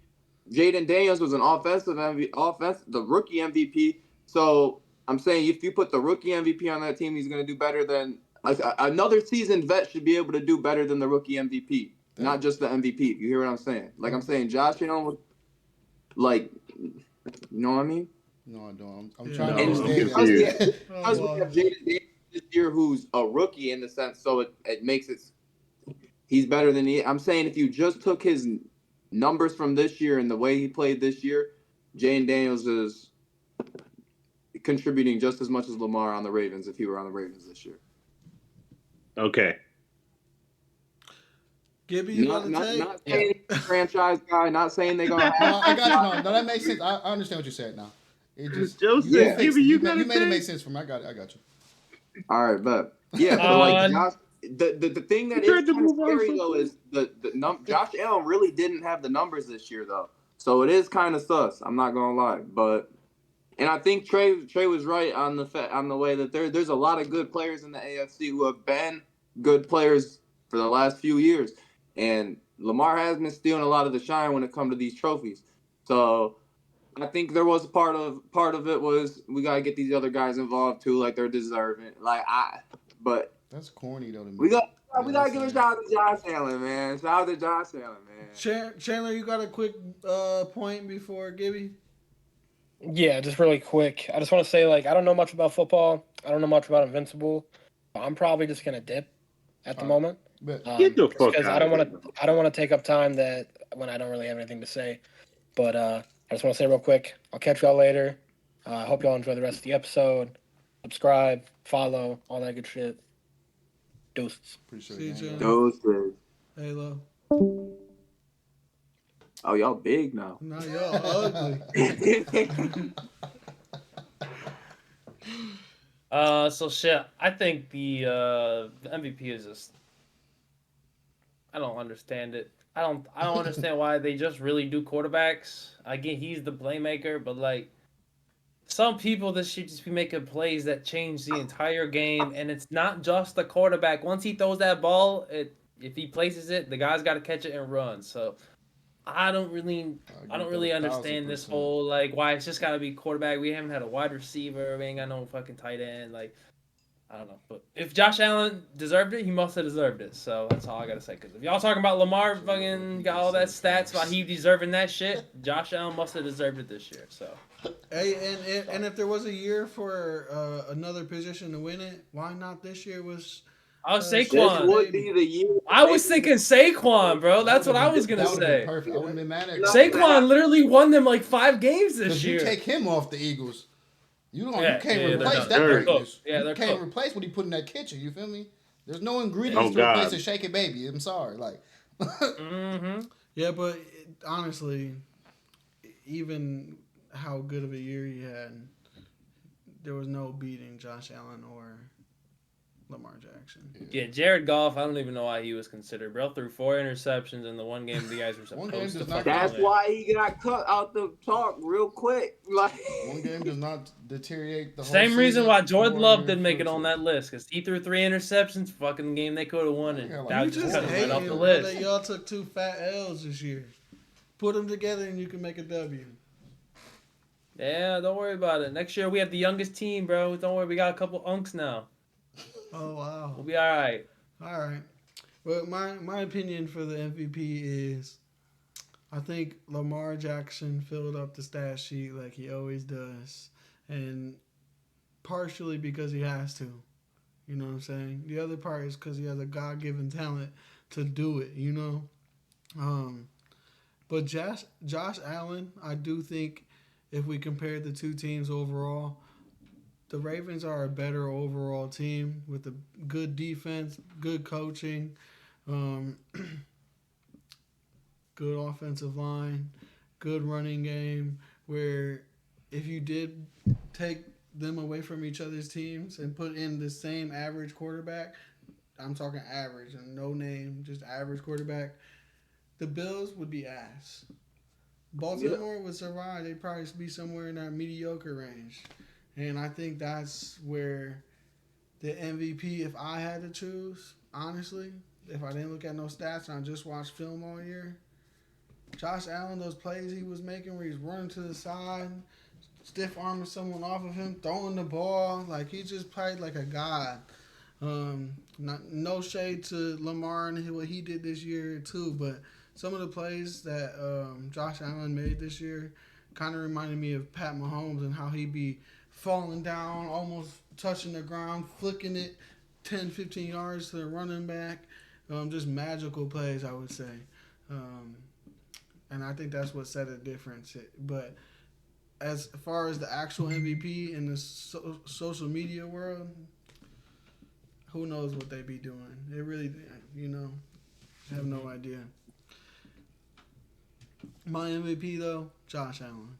Jaden Daniels was an the rookie MVP. So I'm saying if you put the rookie MVP on that team, he's going to do better than another seasoned vet should be able to do better than the rookie MVP, That not just the MVP. You hear what I'm saying? Like I'm okay. saying, Josh Allen was like, you know what I mean? No, I don't. I'm Yeah, trying to No, And I'm understand because we have, confused. it. Oh because we boy. have Jaden Daniels this year, who's a rookie in the sense, so it makes it he's better than he. I'm saying if you just took his numbers from this year and the way he played this year, Jane Daniels is contributing just as much as Lamar on the Ravens if he were on the Ravens this year. Okay. Gibby, you got Not to take? not saying he's a franchise guy. Not saying they're gonna No, have. I got you. No, that makes sense. I understand what you said now. It just you Joseph, Yeah. give fixed me it. you got You to made it make take. sense for me. I got it. I got you. All right, but yeah, but like Uh, Josh, the thing You that is tried to kind of move on scary so though quick. is Josh Allen really didn't have the numbers this year though, so it is kind of sus. I'm not gonna lie, but and I think Trey was right on the way that there's a lot of good players in the AFC who have been good players for the last few years, and Lamar has been stealing a lot of the shine when it comes to these trophies. So I think there was part of it was we gotta get these other guys involved too, like they're deserving. But That's corny though to we me. got You we know what I'm gotta give a saying? shout out to Josh Allen, man. Shout out to Josh Allen, man. Chandler, you got a quick point before Gibby? Yeah, just really quick. I just want to say, like, I don't know much about football. I don't know much about Invincible. I'm probably just gonna dip at the All right, moment, but Get the just fuck because I out don't of here. want to. I don't want to take up time that when I don't really have anything to say. But I just want to say real quick. I'll catch y'all later. I hope y'all enjoy the rest of the episode. Subscribe, follow, all that good shit. Deuces. appreciate See it, you, gang. Chandler. Those days. Halo. Oh, y'all big now. Now y'all ugly. So shit. I think the MVP is just. I don't understand it. I don't understand why they just really do quarterbacks. Again, he's the playmaker, but like some people that should just be making plays that change the entire game, and it's not just the quarterback. Once he throws that ball, if he places it, the guy's got to catch it and run. So I don't really, I I don't get that really understand this 1,000%. whole like why it's just got to be quarterback. We haven't had a wide receiver. We ain't got no fucking tight end. Like I don't know, but if Josh Allen deserved it, he must have deserved it. So that's all I gotta say. Because if y'all talking about Lamar fucking got all that stats about he deserving that shit, Josh Allen must have deserved it this year. So Hey, and if there was a year for another position to win it, why not this year was I was This Saquon. would be the year. I was thinking Saquon, bro. That's what I was gonna That would have been say. perfect. I wouldn't have been mad at Not you. gonna happen. Saquon literally won them like 5 games this Because you year. take him off the Eagles. You Yeah, can't they're replace done. that They're greatness. cooked. Yeah, You they're can't cooked. replace what he put in that kitchen. You feel me? There's no ingredients Oh to replace God. a shaky baby. I'm sorry. Like, Mm-hmm. Yeah, but honestly, even how good of a year he had, there was no beating Josh Allen or Lamar Jackson. Yeah, Jared Goff. I don't even know why he was considered. Bro threw 4 interceptions in the one game the guys were One game supposed to does not fucking That's win. why he got cut out the talk real quick. Like one game does not deteriorate the whole Same reason season why Jordan or Love your didn't make it on future. that list because he threw 3 interceptions. Fucking game they could have won, I and got like that You just just cut him right off hating, the bro, list. that y'all took 2 fat L's this year. Put them together and you can make a W. Yeah, don't worry about it. Next year we have the youngest team, bro. Don't worry, we got a couple unks now. Oh wow! We'll be all right. All right. Well, my opinion for the MVP is, I think Lamar Jackson filled up the stat sheet like he always does, and partially because he has to. You know what I'm saying? The other part is because he has a God given talent to do it. You know. But Josh Allen, I do think if we compare the two teams overall, the Ravens are a better overall team with a good defense, good coaching, um, good offensive line, good running game. Where if you did take them away from each other's teams and put in the same average quarterback, I'm talking average and no name, just average quarterback, the Bills would be ass. Baltimore would survive. They'd probably be somewhere in that mediocre range. And I think that's where the MVP, if I had to choose, honestly, if I didn't look at no stats and I just watched film all year, Josh Allen, those plays he was making where he's running to the side, stiff arming someone off of him, throwing the ball, like he just played like a god. No shade to Lamar and what he did this year too, but some of the plays that Josh Allen made this year kind of reminded me of Pat Mahomes and how he be falling down, almost touching the ground, flicking it 10, 15 yards to the running back. Just magical plays, I would say. And I think that's what set a difference. But as far as the actual MVP in the social media world, who knows what they be doing? It really, I have no idea. My MVP though, Josh Allen.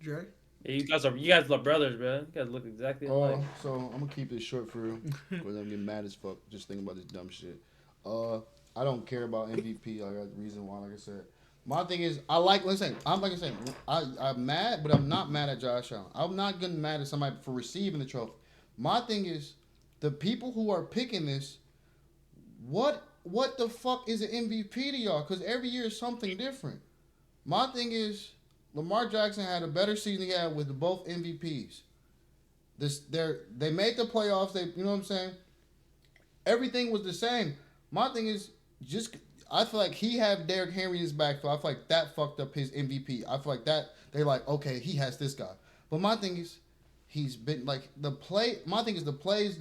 Dre? Yeah, you guys love brothers, bro. You guys look exactly alike. So I'm gonna keep this short for real, because I'm getting mad as fuck just thinking about this dumb shit. I don't care about MVP. I got the reason why. Like I said, my thing is I'm mad, but I'm not mad at Josh Allen. I'm not getting mad at somebody for receiving the trophy. My thing is the people who are picking this. What the fuck is an MVP to y'all? Because every year is something different. My thing is Lamar Jackson had a better season he had with both MVPs. They made the playoffs. You know what I'm saying? Everything was the same. My thing is just I feel like he had Derrick Henry in his backfield. I feel like that fucked up his MVP. I feel like that they're like, okay, he has this guy. But my thing is he's been like the play. My thing is the play.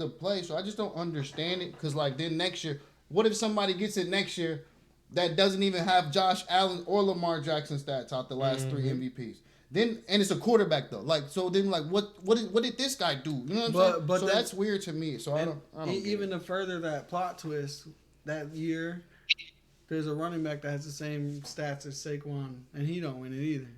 So I just don't understand it because like then next year, what if somebody gets it next year that doesn't even have Josh Allen or Lamar Jackson stats out the last three MVPs? Then and it's a quarterback though. Like so then like what did this guy do? You know what I'm saying? But so that's weird to me. So I don't even to further that plot twist that year, there's a running back that has the same stats as Saquon and he don't win it either.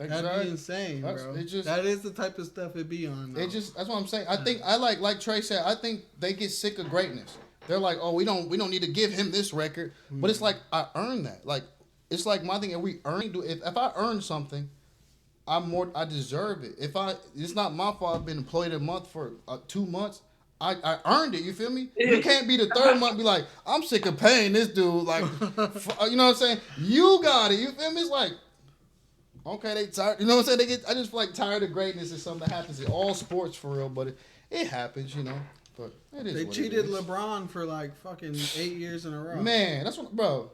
Exactly. That'd be insane, bro. That is the type of stuff it be on. Though. That's what I'm saying. I think I like Trey said. I think they get sick of greatness. They're like, oh, we don't need to give him this record. But it's like I earned that. Like it's like my thing. If I earn something, I deserve it. It's not my fault. I've been employed a month for 2 months. I earned it. You feel me? You can't be the third month. Be like, I'm sick of paying this dude. Like, you know what I'm saying? You got it. You feel me? It's like. Okay, they tired. You know what I'm saying? I just feel like tired of greatness is something that happens in all sports for real, but it happens, you know. But it is. They cheated LeBron for like fucking 8 years in a row. Man, that's what, bro.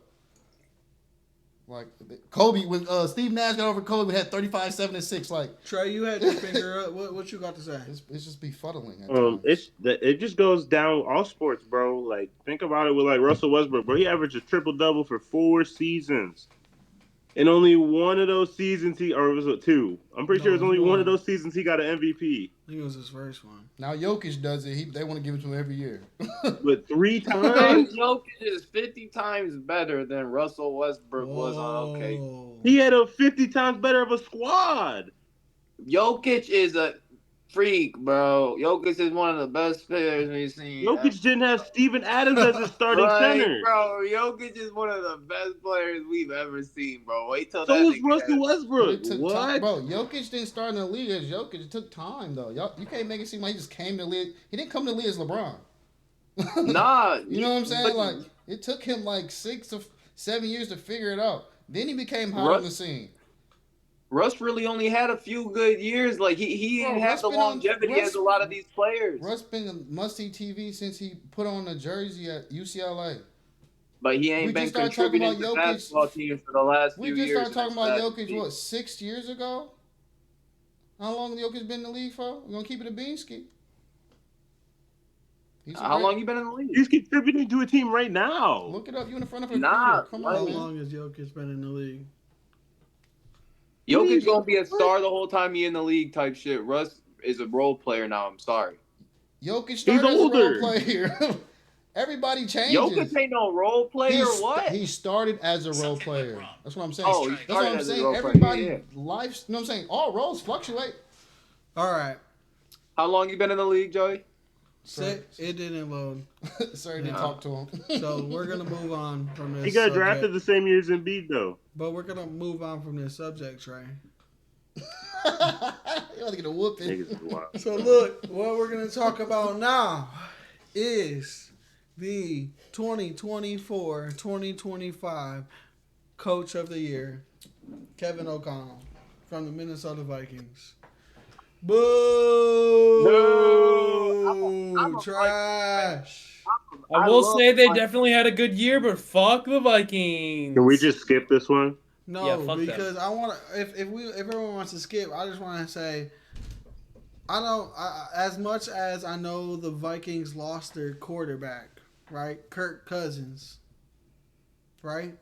Like Kobe when Steve Nash got over Kobe, we had 35, 7, and 6. Like Trey, you had your finger up. What you got to say? It's just befuddling. At times. It just goes down all sports, bro. Like think about it with like Russell Westbrook, bro. He averaged a triple double for 4 seasons. And only one of those seasons or was it 2? I'm pretty sure it was only one of those seasons he got an MVP. I think it was his first one. Now Jokic does it. They want to give it to him every year. But 3 times? Jokic is 50 times better than Russell Westbrook was on OK. He had a 50 times better of a squad. Jokic is a freak, bro. Jokic is one of the best players we've seen. Jokic didn't have Steven Adams as his starting center. Bro, Jokic is one of the best players we've ever seen, bro. Wait till so was Russell Westbrook. What? Time, bro, Jokic didn't start in the league as Jokic. It took time, though. You can't make it seem like he just came to the league. He didn't come to the league as LeBron. Nah. You know what I'm saying? Like, it took him like 6 or 7 years to figure it out. Then he became hot on the scene. Russ really only had a few good years. Like he didn't have the longevity as a lot of these players. Russ been a must-see TV since he put on a jersey at UCLA. But he ain't been contributing to basketball teams for the last few years. We just started talking about Jokic, 6 years ago? How long has Jokic been in the league for? We're going to keep it a beansky. How long you been in the league? He's contributing to a team right now. Look it up. You in front of a computer. Come on, how long has Jokic been in the league? Jokic gonna be a star the whole time he in the league type shit. Russ is a role player now. I'm sorry. Jokic started as a role player. Everybody changes. Jokic ain't no role player. What? He started as a role player. That's what I'm saying. Oh, that's what I'm saying. Everybody, life. You know what I'm saying? All roles fluctuate. All right. How long you been in the league, Joey? It didn't load. Sorry, didn't talk to him. So we're gonna move on from this. He got drafted the same year as Embiid, though. But we're gonna move on from this subject, Trey. You want to get a whooping. So look, what we're gonna talk about now is the 2024-2025 Coach of the Year, Kevin O'Connell from the Minnesota Vikings. Boo! No! Trash. I will say they definitely had a good year, but fuck the Vikings. Can we just skip this one? No, because I want to. If everyone wants to skip, I just want to say, as much as I know the Vikings lost their quarterback, right, Kirk Cousins, right.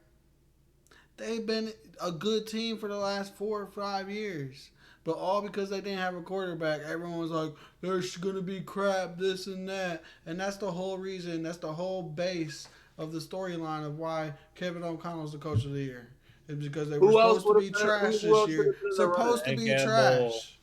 They've been a good team for the last 4 or 5 years. But all because they didn't have a quarterback, everyone was like, "There's gonna be crap, this and that," and that's the whole reason. That's the whole base of the storyline of why Kevin O'Connell's the coach of the year. It's because they were Who else supposed to would be have been? trash Who this else would year. have been the runner? Supposed to And be Campbell. trash.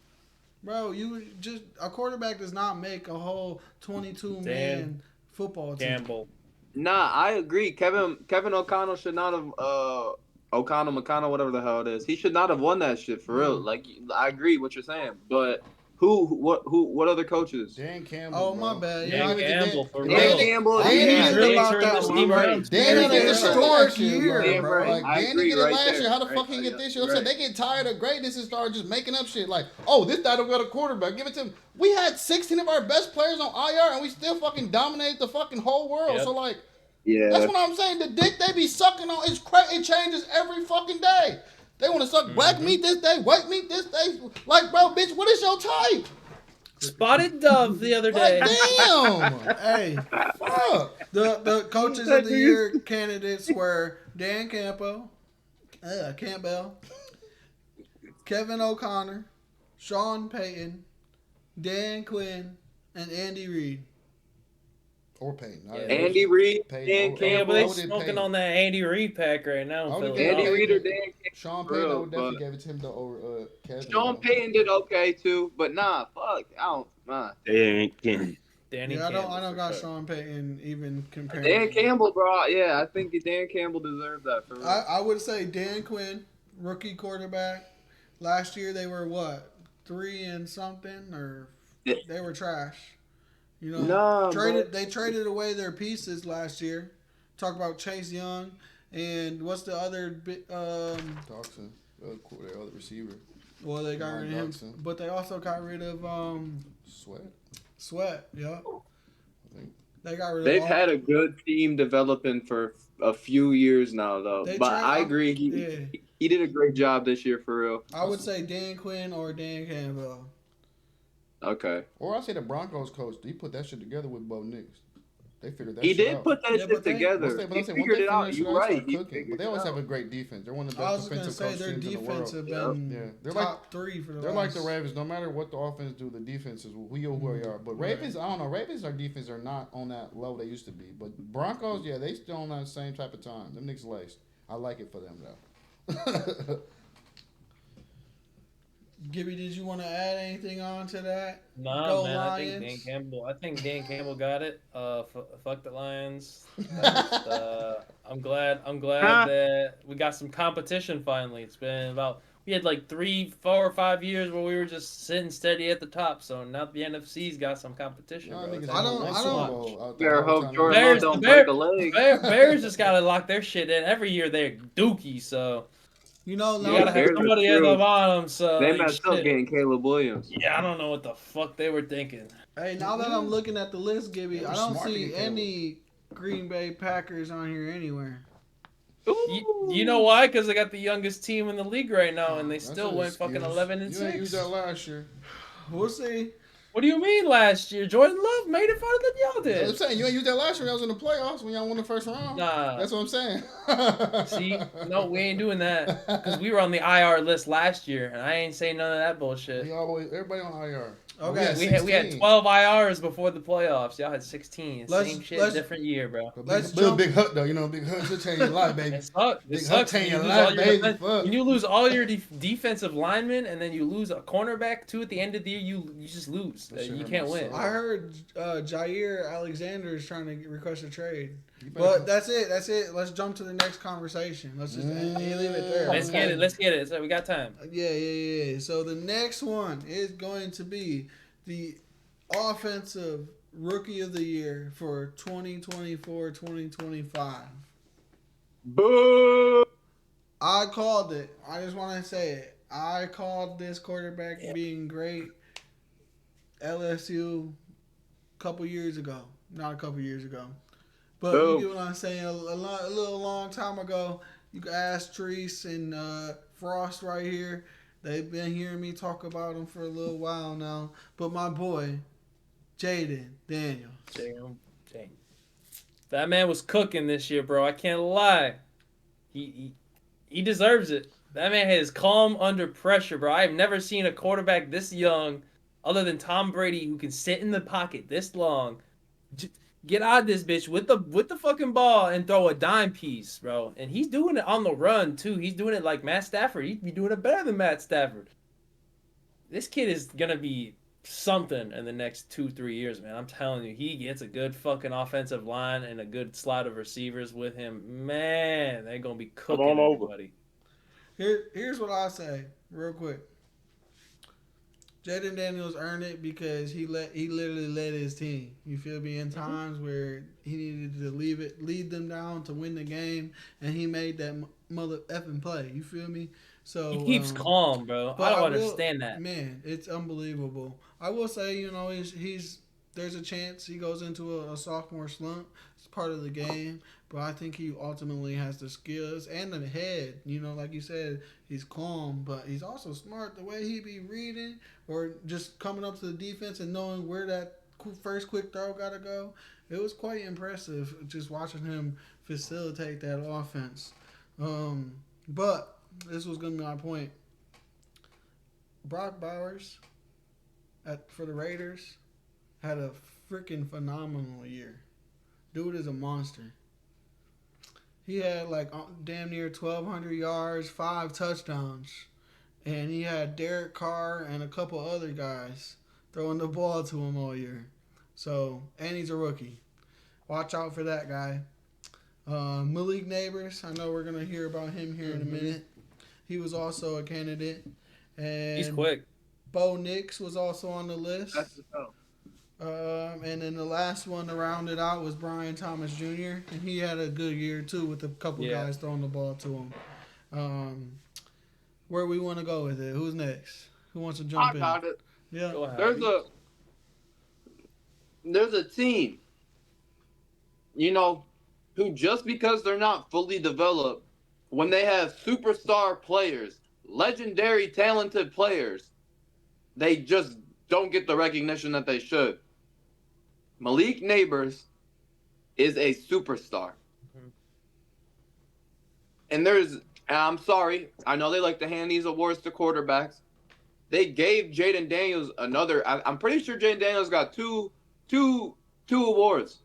Bro, you just a quarterback does not make a whole 22 Dan man football team. Campbell. Nah, I agree. Kevin O'Connell should not have McConnell, whatever the hell it is. He should not have won that shit for real. No. Like I agree what you're saying, but what other coaches? Dan Campbell. Oh, bro. my bad. You Yeah, know, Dan Dan- Campbell, for Dan- Dan real. Campbell, I yeah, didn't really about turned that this one. team Right. around. Dan had a Yeah, historic right. year, Yeah, bro. right. Like I Dan agree didn't get it right last there. year. How the Right, fuck he get yeah, this year? I'm saying right. they get tired of greatness and start just making up shit. Like, oh, this guy don't got a quarterback. Give it to him. We had 16 of our best players on IR, and we still fucking dominate the fucking whole world. Yep. So like, Yeah. that's what I'm saying. The dick they be sucking on is it changes every fucking day. They want to suck black meat this day, white meat this day. Like, bro, bitch, what is your type? Spotted Dove the other day. Like, damn. Hey, Fuck. the coaches of the year candidates were Dan Campbell, Kevin O'Connor, Sean Payton, Dan Quinn, and Andy Reid. Or Payton. Yeah. Andy Reid, Payton. Dan I Yeah, would- but Campbell, they I would have smoking Payton. on that Andy Reid pack right now. I in would've Philadelphia. Andy Reid or Dan Campbell. Sean for Payton, I real, would definitely but give it to him to over Kevin. Sean though. Payton did okay too, but nah, fuck, I don't. Nah. Dan Campbell. Danny Yeah, I Campbell, don't for got sure. Sean Payton even compared. Dan Campbell, bro. Yeah, I think Dan Campbell deserved that for real. I would say Dan Quinn, rookie quarterback. Last year they were what 3 and something, or they were trash. You know, Nah, they traded away their pieces last year. Talk about Chase Young and what's the other big Dawson, their other receiver. well they got rid of him, Dawson. but they also got rid of Sweat. Yeah, they got rid of. They've had a good team developing for a few years now, though. They But tried- I agree, he did a great job this year for real. I would say Dan Quinn or Dan Campbell. Okay, Or I say the Broncos coach. He put that shit together with Bo Nix. They figured that he shit did out. put that Yeah, shit but they- together. Once they He figure figured it that out. shit You're out, they right. start He cooking. But figured they it always out. have a great defense. They're one of the I best was gonna defensive say coach their teams in the world. defense have Yep. been Yeah, they're top 3 for the They're last. like the Ravens. No matter what the offense do, the defense is who they are. But Right. Ravens, I don't know. Ravens, our defense are not on that level they used to be. But Broncos, yeah, they still on that same type of time. Them niggas laced. I like it for them though. Gibby, did you want to add anything on to that? Nah, Go man. Lions. I think Dan Campbell got it. Fuck the Lions. I'm glad that we got some competition finally. It's been about we had like 3, 4, or 5 years where we were just sitting steady at the top. So now the NFC's got some competition, Y'all bro. niggas It's I don't- won I Super don't- Bowl out there Better all the hope time. Jordan Bears- Love don't the break a leg. Bears just gotta lock their shit in. Every year they're dookie, so You know, you now gotta have Bears are somebody at the true. bottom. So They like, messed up shit. getting Caleb Williams. Yeah, I don't know what the fuck they were thinking. hey, now that I'm looking at the list, Gibby, They were I don't smart to see get Caleb. any Green Bay Packers on here anywhere. You know why? Because they got the youngest team in the league right now, and they That's still an went fucking excuse. 11 and You ain't 6. used that last year. We'll see. What do you mean last year? Jordan Love made it farther than y'all I'm did. saying you ain't used that last year. That was in the playoffs when y'all won the first round. Nah. That's what I'm saying. See, no, we ain't doing that because we were on the IR list last year, and I ain't saying none of that bullshit. We always everybody on IR. Okay. We had 12 IRs before the playoffs. Y'all had 16. Let's- Same shit, let's- different year, bro. But Let's big, jump- Big Hut though, you know, Big Hut should change your life, baby. It sucks. It Big sucks. Hut When you your lose life, all your baby. defense- Fuck. when you lose all your defensive linemen, and then you lose a cornerback too at the end of the year, you just lose. That shit You hurt can't my win. soul. I heard Jair Alexander is trying to request a trade. You better- But that's it. That's it. Let's jump to the next conversation. Let's just leave it there. Let's get it. Let's get it. So we got time. Yeah. So the next one is going to be the offensive rookie of the year for 2024-2025. Boo! I called it. I just want to say it. I called this quarterback being great. LSU a couple years ago. Not a couple years ago. But Boom. you get what I'm saying? A little long time ago, you can ask Treese and Frost right here. They've been hearing me talk about him for a little while now. But my boy, Jaden Daniels. Jay. That man was cooking this year, bro. I can't lie. He deserves it. That man is calm under pressure, bro. I've never seen a quarterback this young, other than Tom Brady, who can sit in the pocket this long, get out of this bitch with the fucking ball and throw a dime piece, bro. And he's doing it on the run too. He's doing it like Matt Stafford. He'd be doing it better than Matt Stafford. This kid is gonna be something in the next 2-3 years, man. I'm telling you, he gets a good fucking offensive line and a good slot of receivers with him. Man, they're gonna be Come cooking on over. everybody. Here's what I say, real quick. Jaden Daniels earned it because he literally led his team. You feel me? In times where he needed to lead them down to win the game, and he made that mother effing play. You feel me? So He keeps calm, bro. I don't understand that. Man, it's unbelievable. I will say, he's there's a chance he goes into a sophomore slump. It's part of the game, but I think he ultimately has the skills and the head. Like you said, he's calm, but he's also smart. The way he be reading or just coming up to the defense and knowing where that first quick throw got to go, it was quite impressive just watching him facilitate that offense. But this was going to be my point. Brock Bowers for the Raiders had a freaking phenomenal year. Dude is a monster. He had damn near 1,200 yards, 5 touchdowns. And he had Derek Carr and a couple other guys throwing the ball to him all year. And he's a rookie. Watch out for that guy. Malik Neighbors, I know we're going to hear about him here in a minute. He was also a candidate. And he's quick. Bo Nix was also on the list. That's the go. And then the last one to round it out was Brian Thomas Jr. And he had a good year too with a couple guys throwing the ball to him. Where we want to go with it? Who's next? Who wants to jump in? I got it. Yeah. Go ahead. There's a team, who just because they're not fully developed, when they have superstar players, legendary talented players, they just don't get the recognition that they should. Malik Neighbors is a superstar. And I'm sorry, I know they like to hand these awards to quarterbacks. They gave Jaden Daniels I'm pretty sure Jaden Daniels got two awards.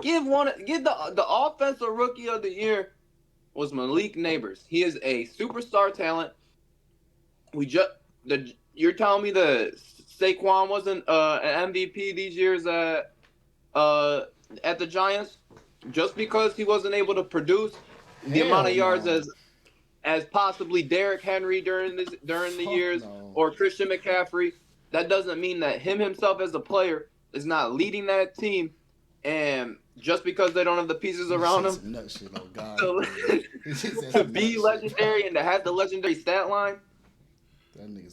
Give the offensive rookie of the year was Malik Neighbors. He is a superstar talent. You're telling me that Saquon wasn't an MVP these years at the Giants just because he wasn't able to produce the amount of yards as possibly Derrick Henry during the years or Christian McCaffrey. That doesn't mean that him himself as a player is not leading that team, and just because they don't have the pieces around him to be legendary and to have the legendary stat line.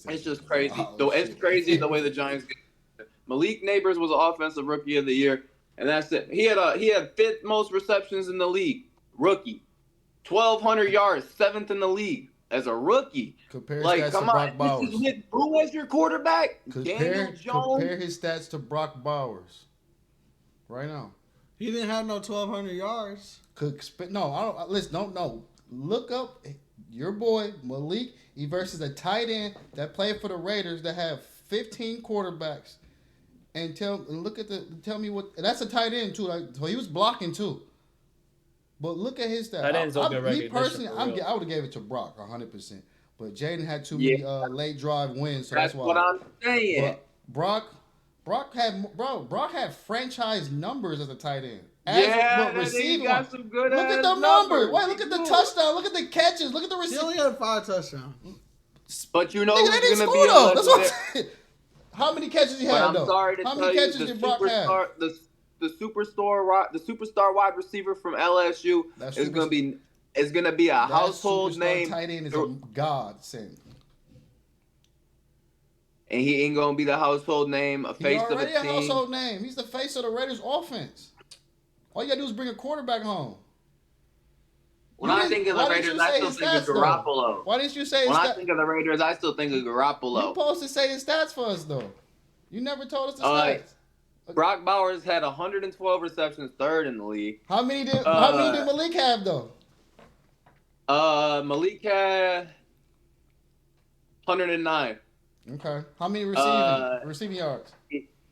It's just crazy. It's crazy the way the Giants get it. Malik Neighbors was an offensive rookie of the year, and that's it. He had fifth most receptions in the league. Rookie. 1,200 yards, 7th in the league as a rookie. Compare his stats to Brock Bowers. Who was your quarterback? Daniel Jones. Compare his stats to Brock Bowers. Right now. He didn't have no 1,200 yards. No. Look up your boy Malik versus a tight end that played for the Raiders that have 15 quarterbacks, and tell me what that's a tight end too. So he was blocking too. But look at his stats. Tight ends don't get me recognition. personally, I would have gave it to Brock 100%. But Jaden had too many late drive wins, so that's why. What I'm saying. But Brock had franchise numbers as a tight end. He got some good. Look at the numbers. Wait, look at the touchdown. Look at the catches. Look at the He only had 5 touchdowns. But they didn't score though. That's what I'm saying. How many catches he had though? I'm sorry to How tell many you, catches did Brock have? The superstar wide receiver from LSU is gonna be a household name. Tight end is a godsend. And he ain't gonna be the household name, a face of a team. He's already a household name. He's the face of the Raiders offense. All you gotta do is bring a quarterback home. When I think of the Raiders, I still think of Garoppolo. Why didn't you say When I think of the Raiders, I still think of Garoppolo. You're supposed to say his stats for us, though. You never told us the stats. Brock Bowers had 112 receptions, 3rd in the league. How many did Malik have, though? Malik had 109. Okay. How many Uh, receiving yards?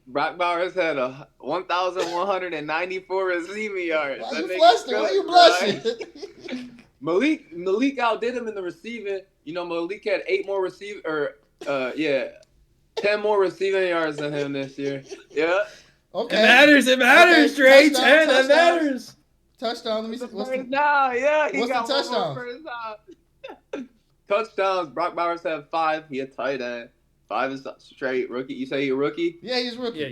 Brock Bowers had 1,194 receiving yards. Why That you nigga's flushing? Why good, you bro. blushing? Malik outdid him in the receiving. Malik had 10 more receiving yards than him this year. Yeah. Okay. It matters. It matters, Okay. Trey. Touchdown. 10. That matters. Touchdown. Let me see. The first down, yeah, he what's the got one more touchdown? first down. Touchdowns. Brock Bowers had 5. He a tight end. 5 is straight rookie. You say he a rookie? Yeah, he's rookie. Yeah,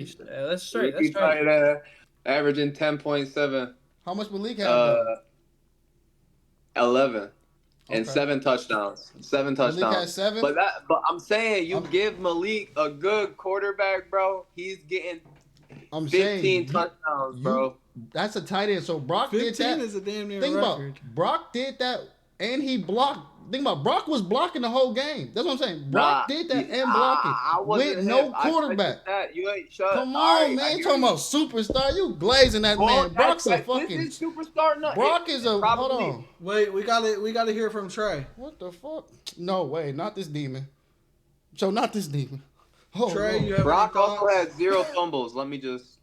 that's straight. That's Rookie straight. tight end, averaging 10.7. How much Malik have though? 11 and Okay. 7 touchdowns. 7 Malik touchdowns. has 7. But I'm saying give Malik a good quarterback, bro. He's getting I'm 15 saying touchdowns, bro. That's a tight end. So Brock did 15 that. is a damn near Think record. about Brock did that, and he blocked. Think about Brock was blocking the whole game. That's what I'm saying. Brock did that and blocking with no quarterback. You ain't shut. Come All on, right, man. You talking about superstar? You glazing that man. Brock's a fucking. This is superstar. No, Brock is a. probably. Hold on. Wait, we gotta hear from Trey. What the fuck? No way, not this demon. So not this demon. Oh, Trey, no. you have Brock any also thoughts? had 0 fumbles. Let me just.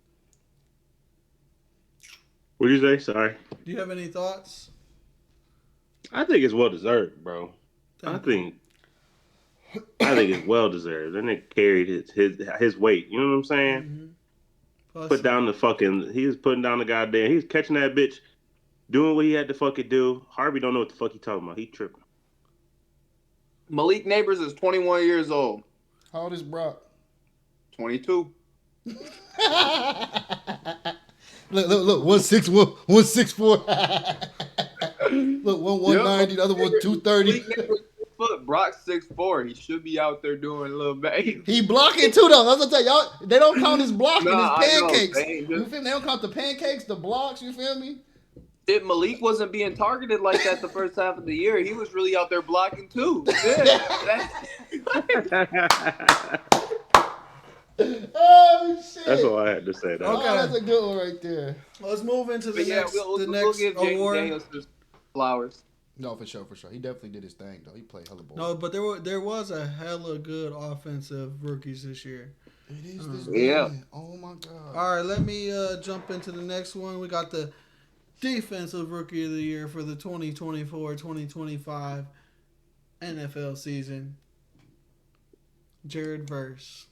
What did you say? Sorry. Do you have any thoughts? I think it's well deserved, bro. I think it's well deserved. That nigga carried his weight. You know what I'm saying? Mm-hmm. Plus, Put down the fucking. He was putting down the goddamn. He was catching that bitch, doing what he had to fucking do. Harvey don't know what the fuck he talking about. He tripping. Malik Neighbors is 21 years old. How old is Brock? 22. Look, 161, 164. Look, 190, the other one 230. Malik Neighbors 6 foot. Brock's 6'4". He should be out there doing a little bit. He blocking too though. That's what I tell y'all. They don't count his blocking, Nah, his I know. pancakes. They ain't You just- feel me? They don't count the pancakes, the blocks. You feel me? Shit, Malik wasn't being targeted like that the first half of the year. He was really out there blocking too. Yeah. Oh shit! That's all I had to say. That. Oh, Okay. that's a good one right there. let's move into the But yeah, next we'll next give Jaden award. Daniels his flowers. No, for sure. He definitely did his thing though. He played hella ball. No, but there was a hella good offensive rookies this year. It is this Yeah. man. Oh my god. All right, let me jump into the next one. We got the defensive rookie of the year for the 2024-2025 NFL season. Jared Verse,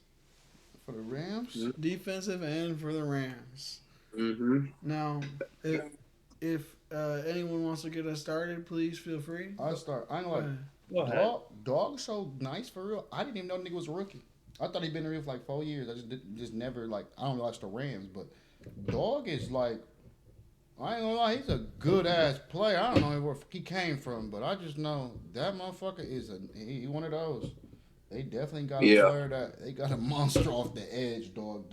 For the Rams? defensive end for the Rams. Mm-hmm. Now, if anyone wants to get us started, please feel free. I'll start. I ain't like Go ahead. dog so nice for real. I didn't even know the nigga was a rookie. I thought he'd been in the league for like 4 years. I just never like I don't watch the Rams, but dog is like I ain't gonna lie, he's a good ass player. I don't know where he came from, but I just know that motherfucker is he one of those. They definitely got a player that they got a monster off the edge, dog.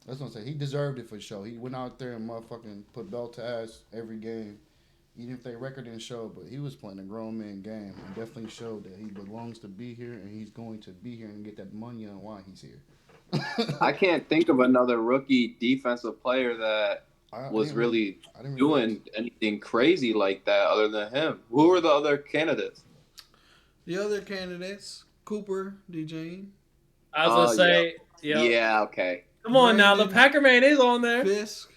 That's what I'm saying. He deserved it for sure. He went out there and motherfucking put belt to ass every game. Even if their record didn't show, but he was playing a grown man game and definitely showed that he belongs to be here and he's going to be here and get that money on why he's here. I can't think of another rookie defensive player that was really doing anything crazy like that other than him. Who were the other candidates? The other candidates: Cooper, DJ, I was gonna say, Yeah, okay. come on now, the Brandon Packer man is on there. Fisk,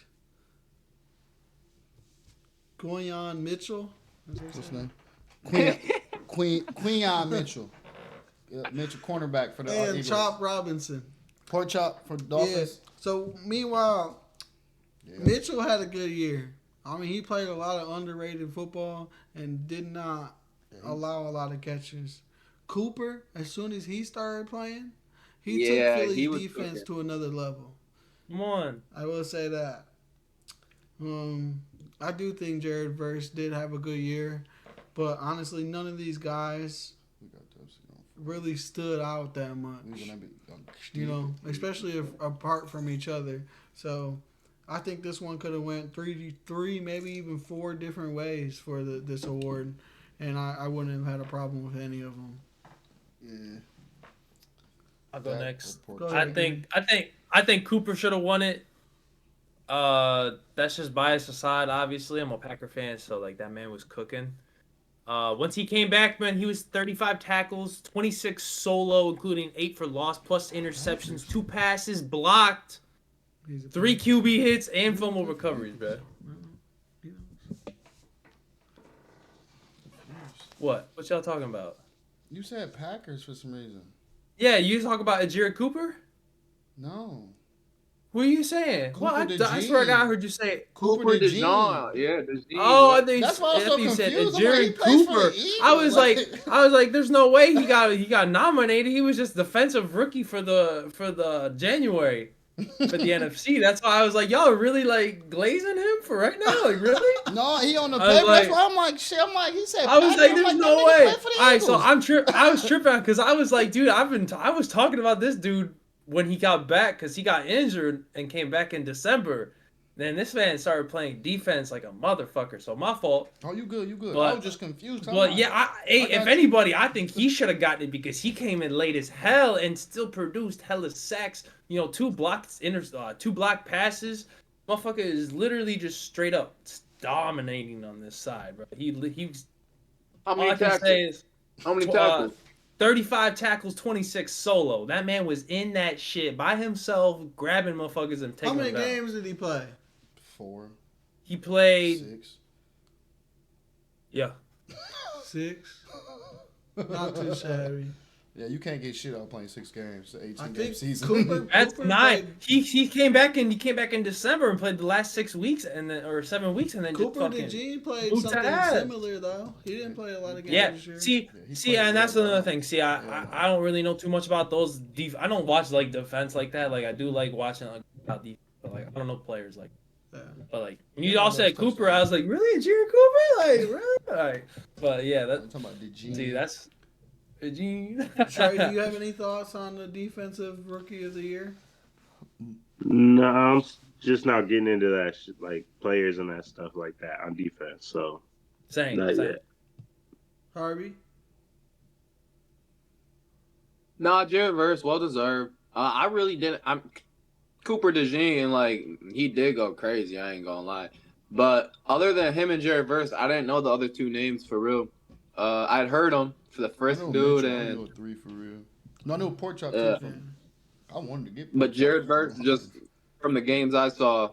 Goyon Mitchell. What's his name? Queen Mitchell. Yeah, Mitchell cornerback for the And Eagles. Chop Robinson. Pork chop for the Dolphins. Yes. So meanwhile, Mitchell had a good year. I mean, he played a lot of underrated football and did not allow a lot of catches. Cooper, as soon as he started playing, he took Philly's defense to another level. Come on. I will say that. I do think Jared Verse did have a good year, but honestly, none of these guys really stood out that much. You know, especially apart from each other. So I think this one could have went three, maybe even 4 different ways for this award, and I wouldn't have had a problem with any of them. Yeah. I'll go next. Go ahead. I think Cooper should have won it. That's just bias aside. Obviously, I'm a Packer fan, so like that man was cooking. Once he came back, man, he was 35 tackles, 26 solo, including 8 for loss, plus interceptions, 2 passes blocked, 3 QB hits, and fumble recoveries, bro. What? What y'all talking about? You said Packers for some reason. Yeah, you talk about Jared Cooper? No. What are you saying? Cooper Well, I DeJean. swear to God, I heard you say. Cooper DeJean. DeJean. Yeah, DeJean. Oh, I think That's why I was I so think you said confused. I'm like, he Jared plays for the Cooper. Eagles. I was like, there's no way he got nominated. He was just defensive rookie for the January for the NFC. That's why I was like, y'all are really like glazing him for right now. Like, really? No, he on the I was paper. That's like- why I'm like, shit. I'm like, he said. I was like, Packers. there's I'm no that nigga way. play for the All right, so Eagles. I was tripping because I was like, dude, I was talking about this dude when he got back because he got injured and came back in December. Then this man started playing defense like a motherfucker. So my fault. Oh, you good? You good? But- I was just confused. I'm But like, yeah, if got you. anybody, I think he should have gotten it because he came in late as hell and still produced hella sacks. You know, 2 block passes. Motherfucker is literally just straight up dominating on this side, bro. He was. How All many I can tackles? say is How many tw- tackles? 35 tackles, 26 solo. That man was in that shit by himself, grabbing motherfuckers and How taking many them down. games did he play? 4, He played. 6. Yeah. 6. Not too shabby. Yeah, you can't get shit out playing 6 games. 18 I game think season. Cooper- That's Cooper 9. played- He came back in December and played the last 6 weeks and then or 7 weeks and then Cooper just fucking DeJean played moved to something ass. similar though. He didn't play a lot of games Yeah. this year. he See, played and that's well, another bro. thing. See, Yeah. I don't really know too much about those I don't watch like defense like that. Like I do like watching like about defense, but like I don't know players like. Yeah. But like when you Yeah, all those said Cooper, touchdowns. I was like, really, Jared Cooper? Like really? Like, but yeah, I'm that. talking about DeJean. See, that's. Gene. Trey, do you have any thoughts on the defensive rookie of the year? No, I'm just not getting into that shit, like players and that stuff like that on defense. So Same. not yet. Harvey? Nah, Jared Verse, well deserved. I really didn't. I'm Cooper DeJean, like he did go crazy. I ain't gonna lie. But other than him and Jared Verse, I didn't know the other 2 names for real. I'd heard them for the I first know dude, Mitchell, I know and 3 for real. No, I know Pork Chop Yeah. too. I wanted to get. but Pork Jared Chop. Verse, just from the games I saw,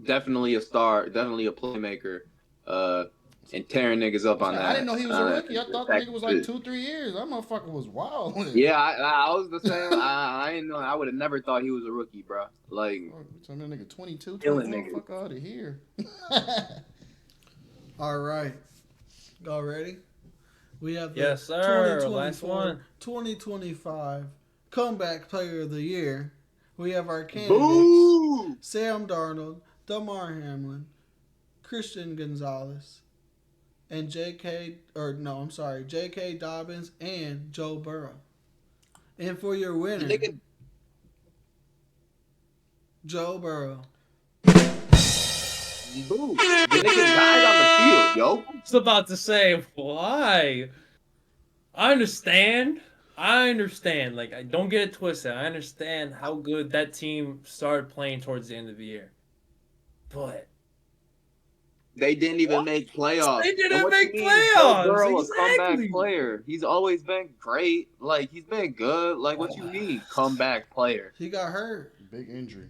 definitely a star, definitely a playmaker, and tearing niggas up on that. I didn't know he was a rookie. I thought the that nigga was like 2-3 years. That motherfucker was wild. Yeah, I was the same. I didn't know. I would have never thought he was a rookie, bro. Like, Some nigga 22, Killing 21, niggas. fuck out of here. All right. Y'all ready? We have the Yes, sir. 2024, Last one. 2025 Comeback Player of the Year. We have our candidates. boo! Sam Darnold, Damar Hamlin, Christian Gonzalez, and J.K. Dobbins and Joe Burrow. And for your winner, Nigga, Joe Burrow. boo! The nigga died on the field, yo. I was about to say why. I understand. Like, I don't get it twisted. I understand how good that team started playing towards the end of the year, but They didn't even make playoffs. They didn't And what make you mean, Joe playoffs, Burrow, exactly. a comeback player. He's always been great. Like, he's been good. Like, what you mean, comeback player? He got hurt. Big injury.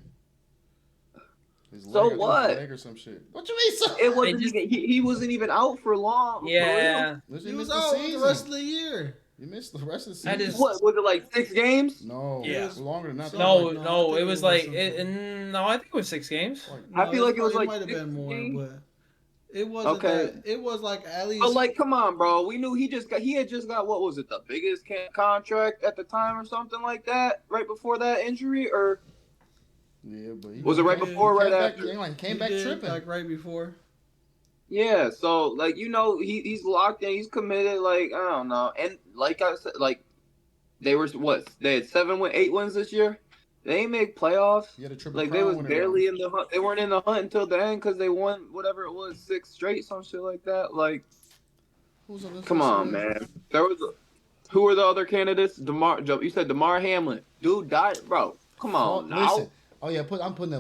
His So leg, I think his what? leg or some shit. What you mean? So? It wasn't just- even. He wasn't even out for long. yeah, He was out the rest of the year. You missed the rest of the I season. just- What was it, like 6 games? No, Yeah. it was longer than that. no, No, I no, think it it was was like something. no, I think it was 6 games. I feel like it was like might have been more, 16. but it wasn't. Okay. That, it was like at least. But like, come on, bro. We knew he had just got what was it, the biggest contract at the time or something like that, right before that injury, or Yeah, but he was it right Yeah, before, or right after? Came he back did, tripping. like right before. Yeah, so like he's locked in, he's committed. Like I don't know, and like I said, like they had 8 wins this year. They ain't make playoffs. He had a triple Like they crown was winner, barely in the hunt. They weren't in the hunt until the end because they won whatever it was, 6 straight, some shit like that. Like, Who's on this come list on, again? man. Who were the other candidates? You said Damar Hamlin. Dude died, bro. Come on, now. Listen. Oh yeah, I'm putting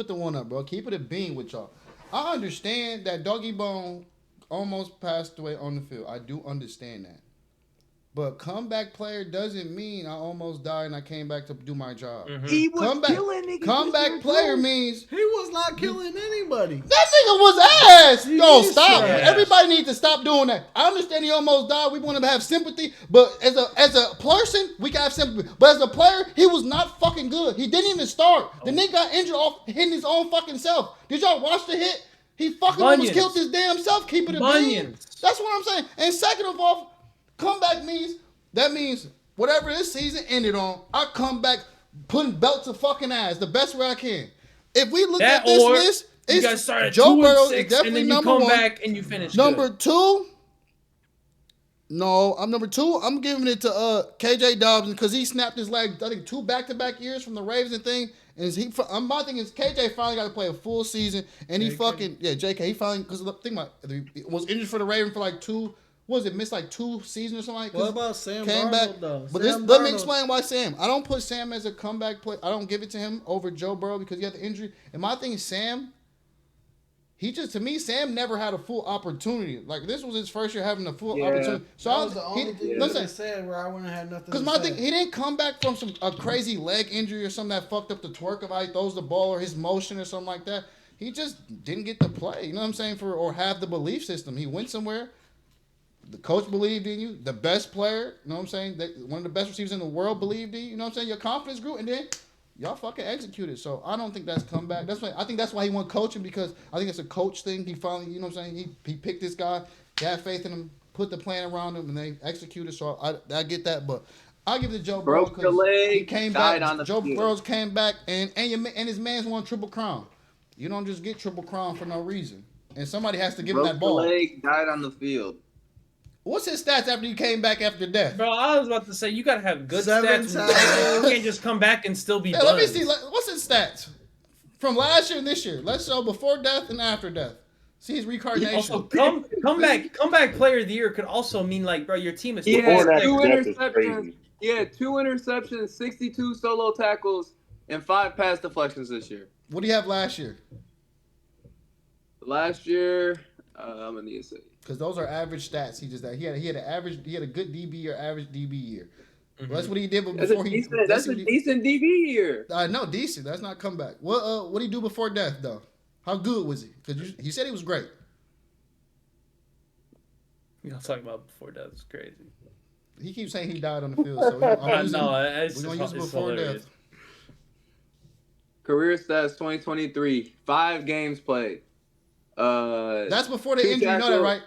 the one up, bro. Keep it a bean with y'all. I understand that Doggy Bone almost passed away on the field. I do understand that. But comeback player doesn't mean I almost died and I came back to do my job. Mm-hmm. He was Comeback, killing niggas. comeback player means He was not killing anybody. that nigga was ass. He Yo, is stop. trash. Everybody needs to stop doing that. I understand he almost died. We want to have sympathy, but as a person, we can have sympathy. But as a player, he was not fucking good. He didn't even start. The nigga got injured off hitting his own fucking self. Did y'all watch the hit? He fucking almost killed his damn self keeping it bean. Bunions. That's what I'm saying. And second of all, comeback means whatever this season ended on, I come back putting belts of fucking ass the best way I can. If we look That at this or list, you it's guys start at Joe 2 Burrow and 6, is definitely and then you number come one. back and you finish Number good. two. No, I'm number two. I'm giving it to KJ Dobbs because he snapped his leg. I think 2 back-to-back years from the Ravens and thing. And my thing is KJ finally got to play a full season, and he fucking JK. He finally because think about it, was injured for the Ravens for like 2. What was it? Missed like 2 seasons or something like that. What about Sam Came Darnold, back, though? but Sam let me Darnold- explain why Sam. I don't put Sam as a comeback play. I don't give it to him over Joe Burrow because he had the injury. And my thing is Sam. To me, Sam never had a full opportunity. Like this was his first year having a full opportunity. So That was the only thing you listen, said where I wouldn't have had nothing. because to my say. thing, he didn't come back from a crazy leg injury or something that fucked up the twerk of how he throws the ball or his motion or something like that. He just didn't get to play. You know what I'm saying? Or have the belief system. He went somewhere. The coach believed in you. The best player, you know what I'm saying? One of the best receivers in the world believed in you. You know what I'm saying? Your confidence grew, and then y'all fucking executed. So I don't think that's comeback. I think that's why he won coaching because I think it's a coach thing. He finally, you know what I'm saying? He picked this guy, he had faith in him, put the plan around him, and they executed. So I get that, but I give it to Joe Burrow Broke the because leg, he came died back. on the Joe field. Burrow came back, and his man's won Triple Crown. You don't just get Triple Crown for no reason, and somebody has to give him Broke that the ball. leg, died on the field. What's his stats after he came back after death? Bro, I was about to say you gotta have good 7 stats. times. You can't just come back and still be Yeah, done. let me see. What's his stats from last year and this year? Let's show before death and after death. See his reincarnation. Also, comeback player of the year could also mean like, bro, your team is He Before had that 2 death is interceptions. crazy. He had 2 interceptions, 62 solo tackles, and 5 pass deflections this year. What do you have last year? Last year, I'm gonna need to say. Because those are average stats. He had a good DB year, average DB year. Well, that's what he did That's a decent DB year. I know, decent. That's not comeback. What did he do before death though? How good was he? Because he said he was great. You know, talking about before death is crazy. He keeps saying he died on the field, so we're gonna use it before hilarious. death. Career stats 2023, 5 games played. That's before the 2 injury. You know that, tackles. right?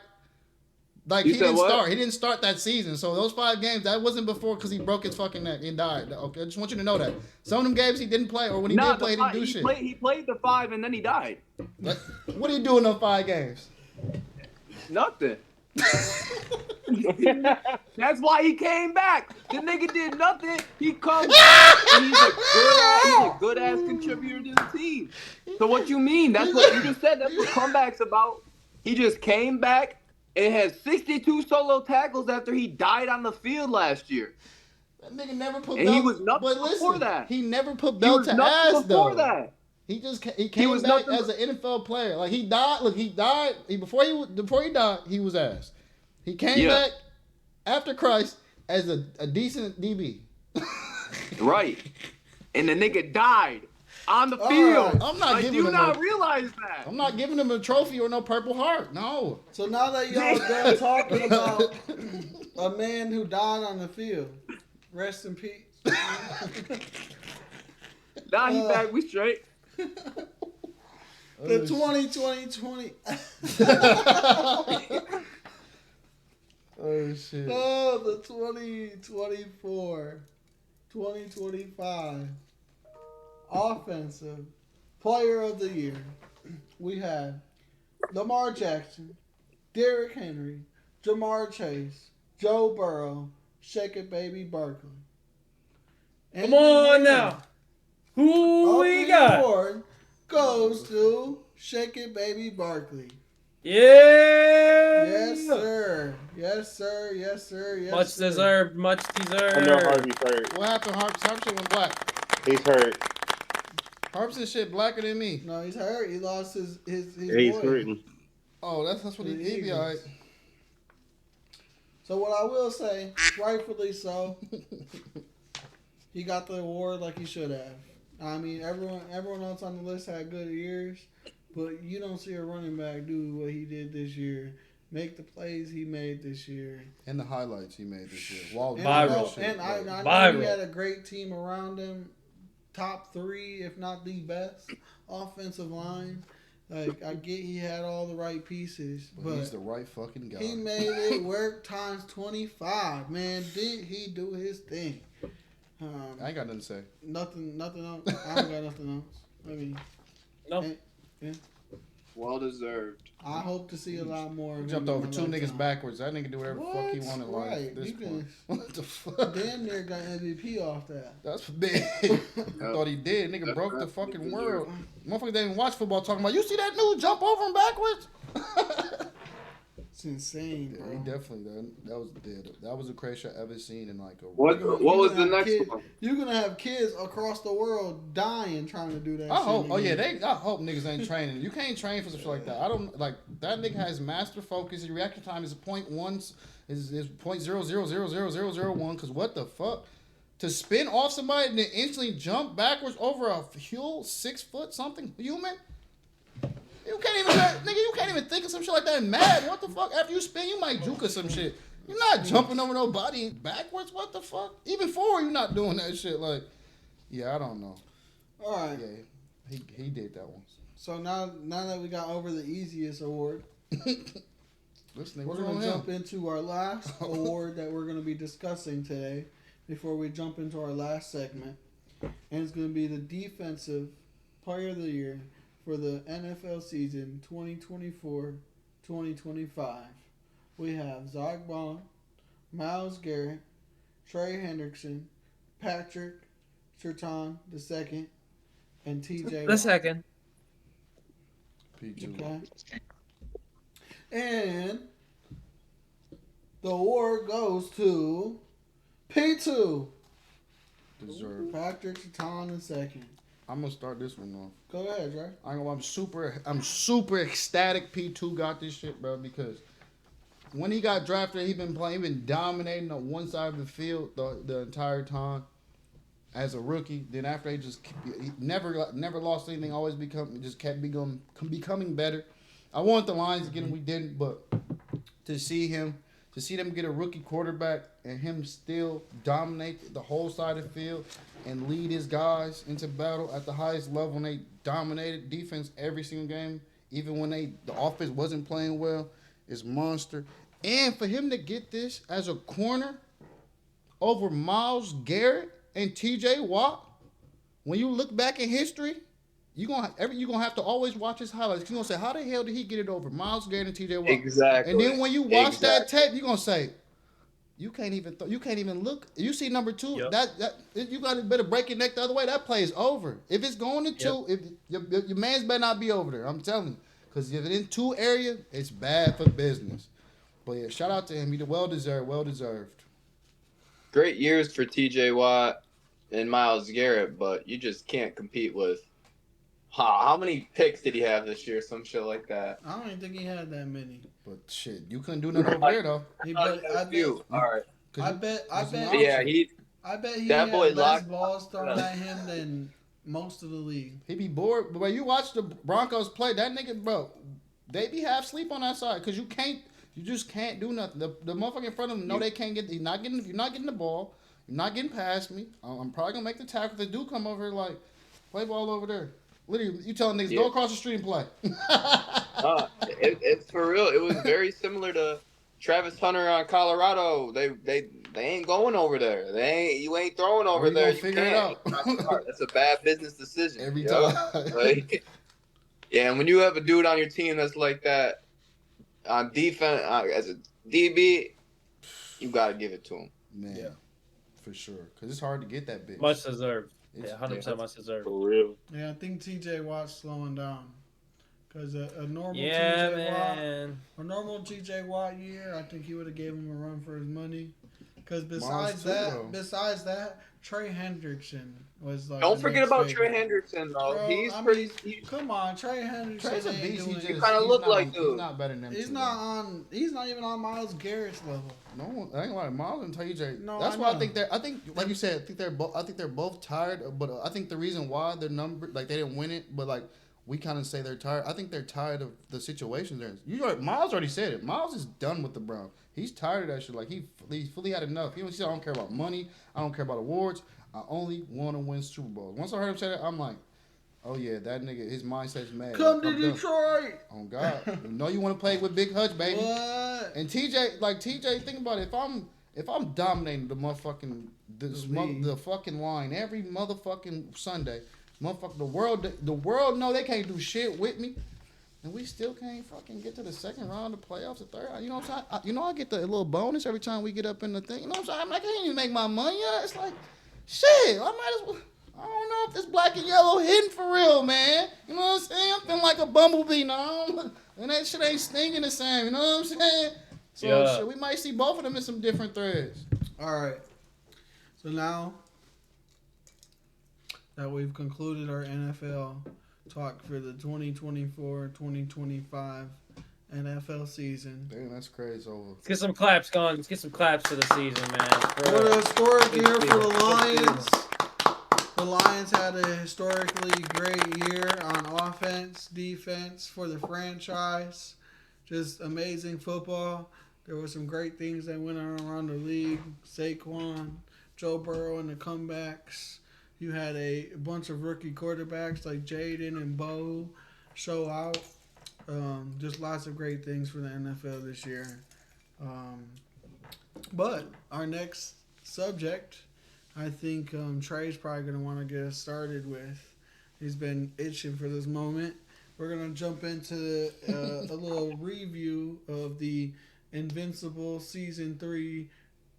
Like You he said didn't what? start. He didn't start that season. So those 5 games, that wasn't before because he broke his fucking neck and died. Okay, I just want you to know that. Some of them games he didn't play, or when he did play, he didn't do shit. He played the 5 and then he died. What did he do in those 5 games? Nothing. That's why he came back. The nigga did nothing. He comes back and he's a good ass contributor to the team. So what you mean? That's what you just said. That's what comeback's about. He just came back and had 62 solo tackles after he died on the field last year. That nigga never put And belt. he was nothing But listen, before that. he never put He belt was to nothing ass before though. that. He came was back nothing- as an NFL player. Like he died. Look, he died. Before he died, he was ass. He came back after Christ as a decent DB. Right. And the nigga died on the All field. right. I'm not Like, giving do you him not realize that? I'm not giving him a trophy or no Purple Heart. No. So now that y'all done talking about a man who died on the field, rest in peace. Nah, he back. We straight. The 2020. Oh shit. Oh, the 2025 offensive player of the year. We have Lamar Jackson, Derrick Henry, Jamar Chase, Joe Burrow, Shake It Baby Barkley. Come on now. Who we got? Award goes to Shake It Baby Barkley. Yeah. Yes, sir. Yes, sir. Yes, sir. Yes, Much sir. deserved. Much I know deserved. Harvey's hurt. What happened? Harp shit went black. He's hurt. Harp's shit blacker than me. No, he's hurt. He lost his Yeah, he's voice. hurting. Oh, that's what The he be all right. Eagles. So what I will say, rightfully so, he got the award like he should have. I mean, everyone else on the list had good years, but you don't see a running back do what he did this year, make the plays he made this year, And the highlights he made this year. While and doing I that know, shit, and I bro. know he Viral. had a great team around him, top 3, if not the best offensive line. Like I get he had all the right pieces, But he's but the right fucking guy. he made it work times 25. Man, did he do his thing? I ain't got nothing to say. Nothing else. I don't got nothing else. I mean, No. Well deserved. I hope to see a lot more. He of jumped him in over my 2 niggas lifetime. backwards. That nigga do whatever the fuck he What? wanted in life Right. at this You point. can- What the fuck? Damn near got MVP off that. That's big. I thought he did. Nigga broke the fucking world. Motherfuckers didn't even watch football talking about, you see that dude jump over him backwards? It's insane, Yeah, bro. he definitely that was the craziest I've ever seen in like a What You're was gonna the have next kids- one? You're gonna have kids across the world dying trying to do that. I shit hope. Oh yeah, again. I hope niggas ain't training. You can't train for some shit like that. I don't like that nigga has master focus. His reaction time is 0.1, is 0.00000001. Cause what the fuck? To spin off somebody and then instantly jump backwards over a huge 6 foot something human. You can't even nigga. You can't even think of some shit like that and mad. What the fuck? After you spin, you might juke or some shit. You're not jumping over nobody backwards. What the fuck? Even forward, you're not doing that shit. Like, yeah, I don't know. All right. Yeah, he did that once. So now that we got over the easiest award, This nigga, we're what's gonna wrong with jump him? into our last award that we're gonna be discussing today. Before we jump into our last segment, and it's gonna be the Defensive Player of the Year for the NFL season 2024-2025. We have Zach Bond, Myles Garrett, Trey Hendrickson, Patrick Surtain II, and TJ The second. P2. Okay. And the award goes to P2. Deserved. Patrick Surtain II. I'm gonna start this one off. Go ahead, Dre. I'm super ecstatic P2 got this shit, bro, because when he got drafted, he been dominating on one side of the field the entire time as a rookie. Then after he never lost anything, always kept becoming better. I want the Lions to get him, we didn't, but to see them get a rookie quarterback and him still dominate the whole side of the field and lead his guys into battle at the highest level, and they dominated defense every single game, even when the offense wasn't playing well, is monster. And for him to get this as a corner over Myles Garrett and TJ Watt, when you look back in history, you're gonna have to always watch his highlights. You're gonna say, how the hell did he get it over Myles Garrett and TJ Watt? Exactly. And then when you watch that tape, you're gonna say, you can't even look. You see number 2, Yep. that you better break your neck the other way. That play is over. If it's going to 2, if your man's better not be over there. I'm telling you, because if it's in 2 area, it's bad for business. But yeah, shout out to him. He well deserved. Great years for TJ Watt and Myles Garrett, but you just can't compete with. How many picks did he have this year? Some shit like that. I don't even think he had that many. But shit, you couldn't do nothing over there though. All right. I bet Yeah, he that boy had less locked- balls thrown at him than most of the league. He be bored. But when you watch the Broncos play, that nigga, bro, they be half sleep on that side because you just can't do nothing. The motherfucker in front of them know they can't get. You're not getting the ball. You're not getting past me. I'm probably gonna make the tackle. If they do come over here, like, play ball over there. Literally, you telling niggas, go across the street and play. It's for real. It was very similar to Travis Hunter on Colorado. They ain't going over there. You ain't throwing over you there. gonna figure it out. That's a bad business decision. Every yo. time. Like, yeah, and when you have a dude on your team that's like that on defense as a DB, you gotta give it to him. Man, Yeah. for sure. Because it's hard to get that bitch. Much deserved. It's- Yeah, 100% much deserved. For real. Yeah, I think TJ Watt's slowing down. Because a normal Yeah, TJ Watt, man. a normal TJ Watt year, I think he would have gave him a run for his money. Because Miles too, though. besides that, Trey Hendrickson was like. Don't the forget next about Trey favorite. Hendrickson though. Bro, He's I pretty. mean, come on, Trey Hendrickson Trey's a ain't beast. doing. He kinda look like he's dude. not better than them He's two. not on. He's not even on Miles Garrett's level. No one, I ain't like Miles and TJ. No, That's I why I know. think they're. I think, like you said, I think they're both tired. But I think the reason why their number, like they didn't win it, but like we kind of say they're tired. I think they're tired of the situation they're in. Miles already said it. Miles is done with the Browns. He's tired of that shit. Like he fully had enough. He said, I don't care about money. I don't care about awards. I only want to win Super Bowls. Once I heard him say that, I'm like, oh yeah, that nigga, his mindset's mad. Come Like, to Detroit. Oh God, you know you want to play with Big Hutch, baby. What? And TJ, think about it. If I'm dominating the motherfucking the fucking line every motherfucking Sunday, motherfucker, the world know they can't do shit with me, and we still can't fucking get to the second round of playoffs, the third. You know what I'm saying? I get the little bonus every time we get up in the thing. You know what I'm saying? I'm like, I can't even make my money. It's like, shit. I might as well. I don't know if this black and yellow hitting for real, man. You know what I'm saying? I'm feeling like a bumblebee now. And that shit ain't stinging the same. You know what I'm saying? So shit, we might see both of them in some different threads. All right. So now that we've concluded our NFL talk for the 2024-2025 NFL season. Damn, that's crazy. Over. Let's get some claps going. Let's get some claps for the season, man. What a historic year for the Lions. The Lions had a historically great year on offense, defense for the franchise. Just amazing football. There were some great things that went on around the league. Saquon, Joe Burrow, and the comebacks. You had a bunch of rookie quarterbacks like Jaden and Bo show out. Just lots of great things for the NFL this year. But our next subject, I think Trey's probably going to want to get us started with. He's been itching for this moment. We're going to jump into a little review of the Invincible Season 3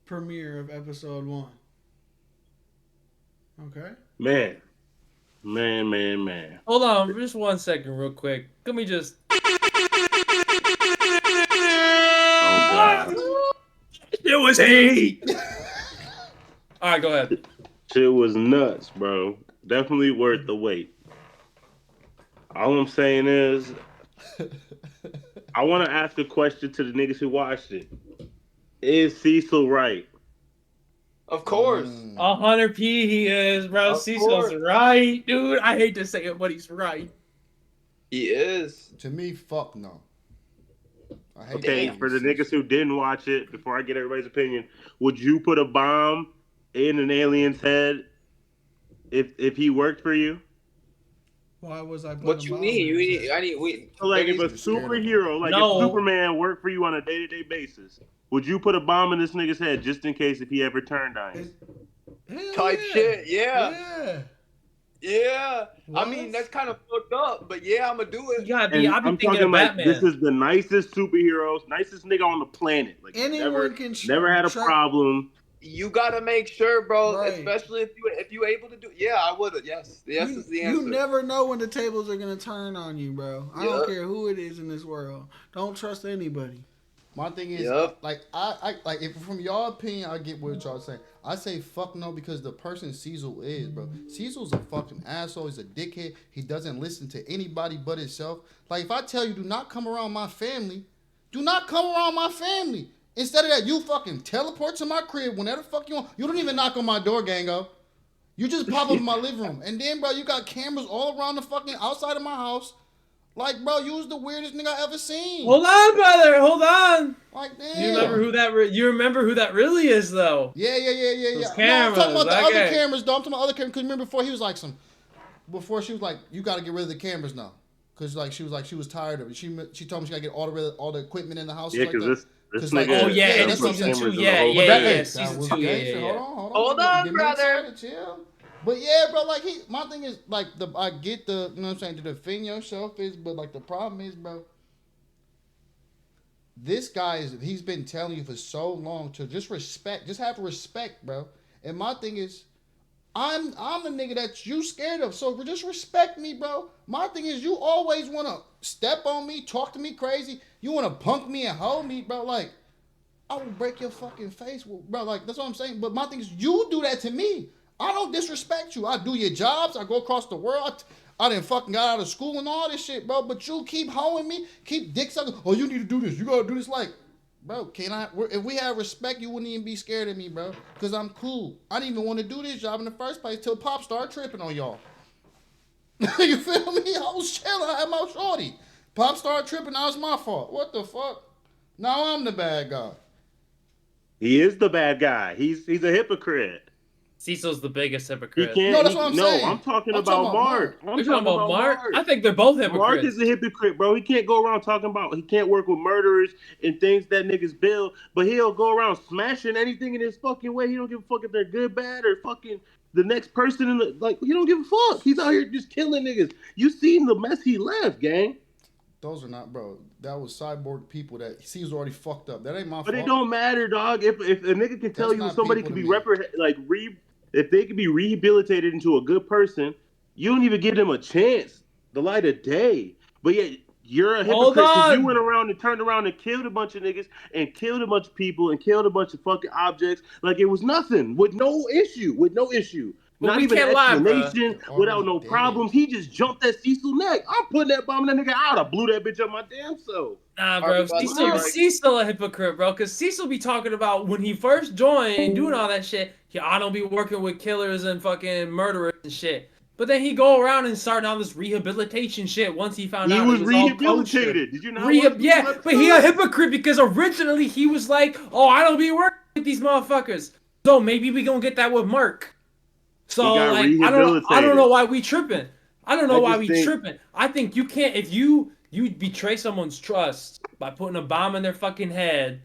premiere of Episode 1. Okay? Man. Hold on, just 1 second, real quick. Let me just. Oh God. It was heat. All right, go ahead. Shit was nuts, bro. Definitely worth the wait. All I'm saying is, I want to ask a question to the niggas who watched it. Is Cecil right? Of course. 100p he is, bro. Of Cecil's course. right, dude. I hate to say it, but he's right. He is. To me, fuck no. I hate Okay, that. for the niggas who didn't watch it, before I get everybody's opinion, would you put a bomb in an alien's head if he worked for you? Why was I What you need? So like if a superhero, like if Superman worked for you on a day-to-day basis, would you put a bomb in this nigga's head just in case if he ever turned on you? Type shit, yeah. What? I mean, that's kind of fucked up, but yeah, I'm gonna do it. You gotta be. And I've been I'm thinking talking of like Batman. this is the nicest superheroes, nicest nigga on the planet. Like Anyone can never had a problem. You gotta make sure, bro. Right. Especially if you able to do. Yeah, I would have. Yes, is the answer. You never know when the tables are gonna turn on you, bro. I don't care who it is in this world. Don't trust anybody. My thing is, like, I like, if from your opinion, I get what y'all saying. I say fuck no because the person Cecil is, bro. Cecil's a fucking asshole. He's a dickhead. He doesn't listen to anybody but himself. Like, if I tell you, do not come around my family, do not come around my family. Instead of that, you fucking teleport to my crib whenever the fuck you want. You don't even knock on my door, gango. You just pop up in my living room. And then, bro, you got cameras all around the fucking outside of my house. Like, bro, you was the weirdest nigga I ever seen. Hold on, brother. Hold on. Like, damn. You remember who that really is, though. Yeah. Those cameras, No, I'm talking about the other okay. cameras, though. I'm talking about other cameras. Because remember before he was like before she was like, you got to get rid of the cameras now. Because like she was tired of it. She told me she got to get all the equipment in the house. Yeah, because this like, nigga. Oh yeah, and that's what I'm season saying. 2. Yeah. That Season was 2. gangster. Yeah. Hold on, Get me brother. excited, chill. But yeah, bro, like my thing is like I get the, you know what I'm saying, to defend yourself is, but like the problem is, bro, this guy he's been telling you for so long to just have respect, bro. And my thing is, I'm the nigga that you scared of, so just respect me, bro. My thing is, you always want to step on me, talk to me crazy. You want to punk me and hold me, bro. Like, I will break your fucking face, bro. Like, that's what I'm saying. But my thing is, you do that to me. I don't disrespect you. I do your jobs. I go across the world. I didn't fucking got out of school and all this shit, bro. But you keep hoeing me, keep dick sucking. Oh, you need to do this. You gotta do this. Like, bro, can I? If we had respect, you wouldn't even be scared of me, bro. Cause I'm cool. I didn't even want to do this job in the first place till Pop started tripping on y'all. You feel me? I was chilling. I had my shorty. Pop started tripping. Now it's my fault. What the fuck? Now I'm the bad guy. He is the bad guy. He's a hypocrite. Cecil's the biggest He hypocrite. can't. No, that's what I'm saying. I'm talking I'm talking about about Mark. Mark. I'm You're talking about Mark? I Mark. think they're both Mark hypocrites. is a hypocrite, bro. He can't go around talking about he can't work with murderers and things that niggas build, but he'll go around smashing anything in his fucking way. He don't give a fuck if they're good, bad, or fucking the next person in the like. He don't give a fuck. He's out here just killing niggas. You seen the mess he left, gang. Those are not, bro. That was cyborg people that he was already fucked up. That ain't my But fault. it don't matter, dog. If a nigga can tell That's you not somebody people can to be me. if they can be rehabilitated into a good person, you don't even give them a chance, the light of day. But yet you're a Hold hypocrite because you on. went around and turned around and killed a bunch of niggas and killed a bunch of people and killed a bunch of fucking objects like it was nothing with no issue, But Not we even an can't lie, bro. explanation, They're without already no dead. problems. He just jumped that Cecil neck. I'm putting that bomb in that nigga out. I blew that bitch up my damn self. Nah, Are we bro. about to Cecil, get right? Cecil a hypocrite, bro. Because Cecil be talking about when he first joined and doing all that shit. I don't be working with killers and fucking murderers and shit. But then he go around and start on this rehabilitation shit once he found He out it was was all kosher. rehabilitated. Did you not watch the Yeah, but he a hypocrite because originally he was like, oh, I don't be working with these motherfuckers. So maybe we gonna get that with Merc. So He got like I don't know rehabilitated. why we tripping. I don't know I why just we think tripping. I think you can't if you betray someone's trust by putting a bomb in their fucking head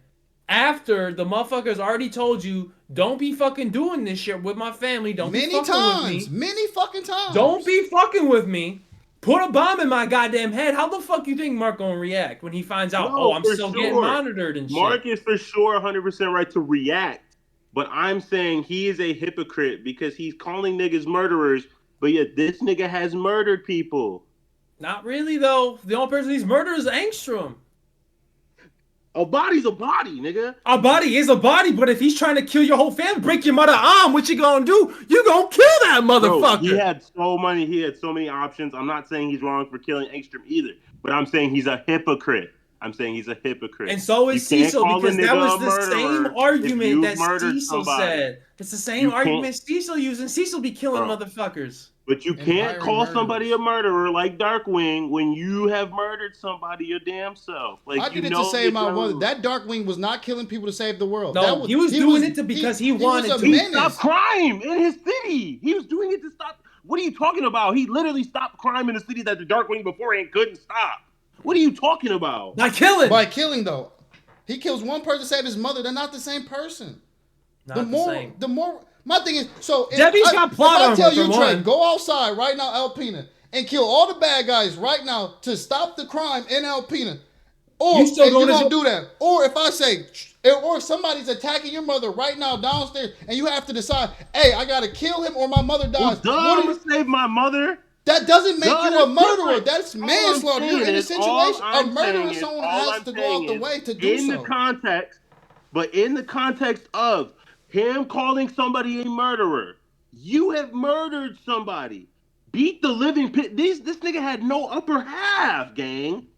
after the motherfuckers already told you don't be fucking doing this shit with my family, don't be Many fucking with times. me. Many fucking times. Don't be fucking with me. Put a bomb in my goddamn head. How the fuck you think Mark gonna react when he finds out, oh, no, I'm for still getting sure. monitored and shit? Mark is for sure 100% right to react. But I'm saying he is a hypocrite because he's calling niggas murderers, but yet this nigga has murdered people. Not really though. The only person he's murdered is Angstrom. A body's a body, nigga. A body is a body, but if he's trying to kill your whole family, break your mother arm, what you gonna do? You gonna kill that motherfucker. Bro, he had so many options. I'm not saying he's wrong for killing Engstrom either, but I'm saying he's a hypocrite. And so is You can't Cecil call a because that nigga was a the murderer same argument if that you've murdered Cecil somebody. said. It's the same You can't- argument Cecil used, and Cecil be killing Bro. motherfuckers. But you And can't hiring call somebody a murderers. murderer like Darkwing when you have murdered somebody your damn self. Like I you did it know to save you're my mother. wrong. That Darkwing was not killing people to save the world. No, That he was doing it because he wanted was a to. He menace. stopped crime in his city. He was doing it to stop. What are you talking about? He literally stopped crime in the city that the Darkwing beforehand couldn't stop. What are you talking about? Not killing. By killing though, he kills one person to save his mother. They're not the same person. Not the same. The more. My thing is, so Debbie's got plot if I tell armor, you, for Trey, one. go outside right now, Alpena, and kill all the bad guys right now to stop the crime in Alpena, or You still and you're going gonna to- do that, or if I say, or if somebody's attacking your mother right now downstairs, and you have to decide, hey, I gotta kill him or my mother Well, dies. duh, What I'm are gonna you, save my mother. that doesn't make Duh, you a that's murderer. different. That's All I'm manslaughter. You're saying in a is- all situation. A I'm murderer, saying is- someone all has I'm to go saying out the is, way to do in so. the context, but in the context of him calling somebody a murderer, you have murdered somebody. Beat the living pit. This nigga had no upper half, gang.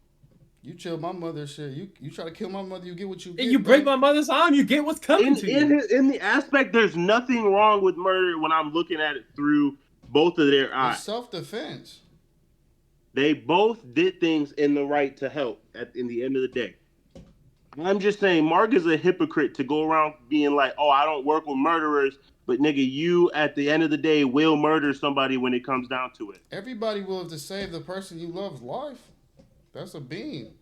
You chill my mother shit. You try to kill my mother, you get what you get. And you break bro. my mother's arm, you get what's coming to you. In the aspect, there's nothing wrong with murder when I'm looking at it through both of their It's eyes. self-defense. They both did things in the right to help in the end of the day. I'm just saying, Mark is a hypocrite to go around being like, oh, I don't work with murderers, but nigga, you at the end of the day will murder somebody when it comes down to it. Everybody will to save the person you love's life. That's a being.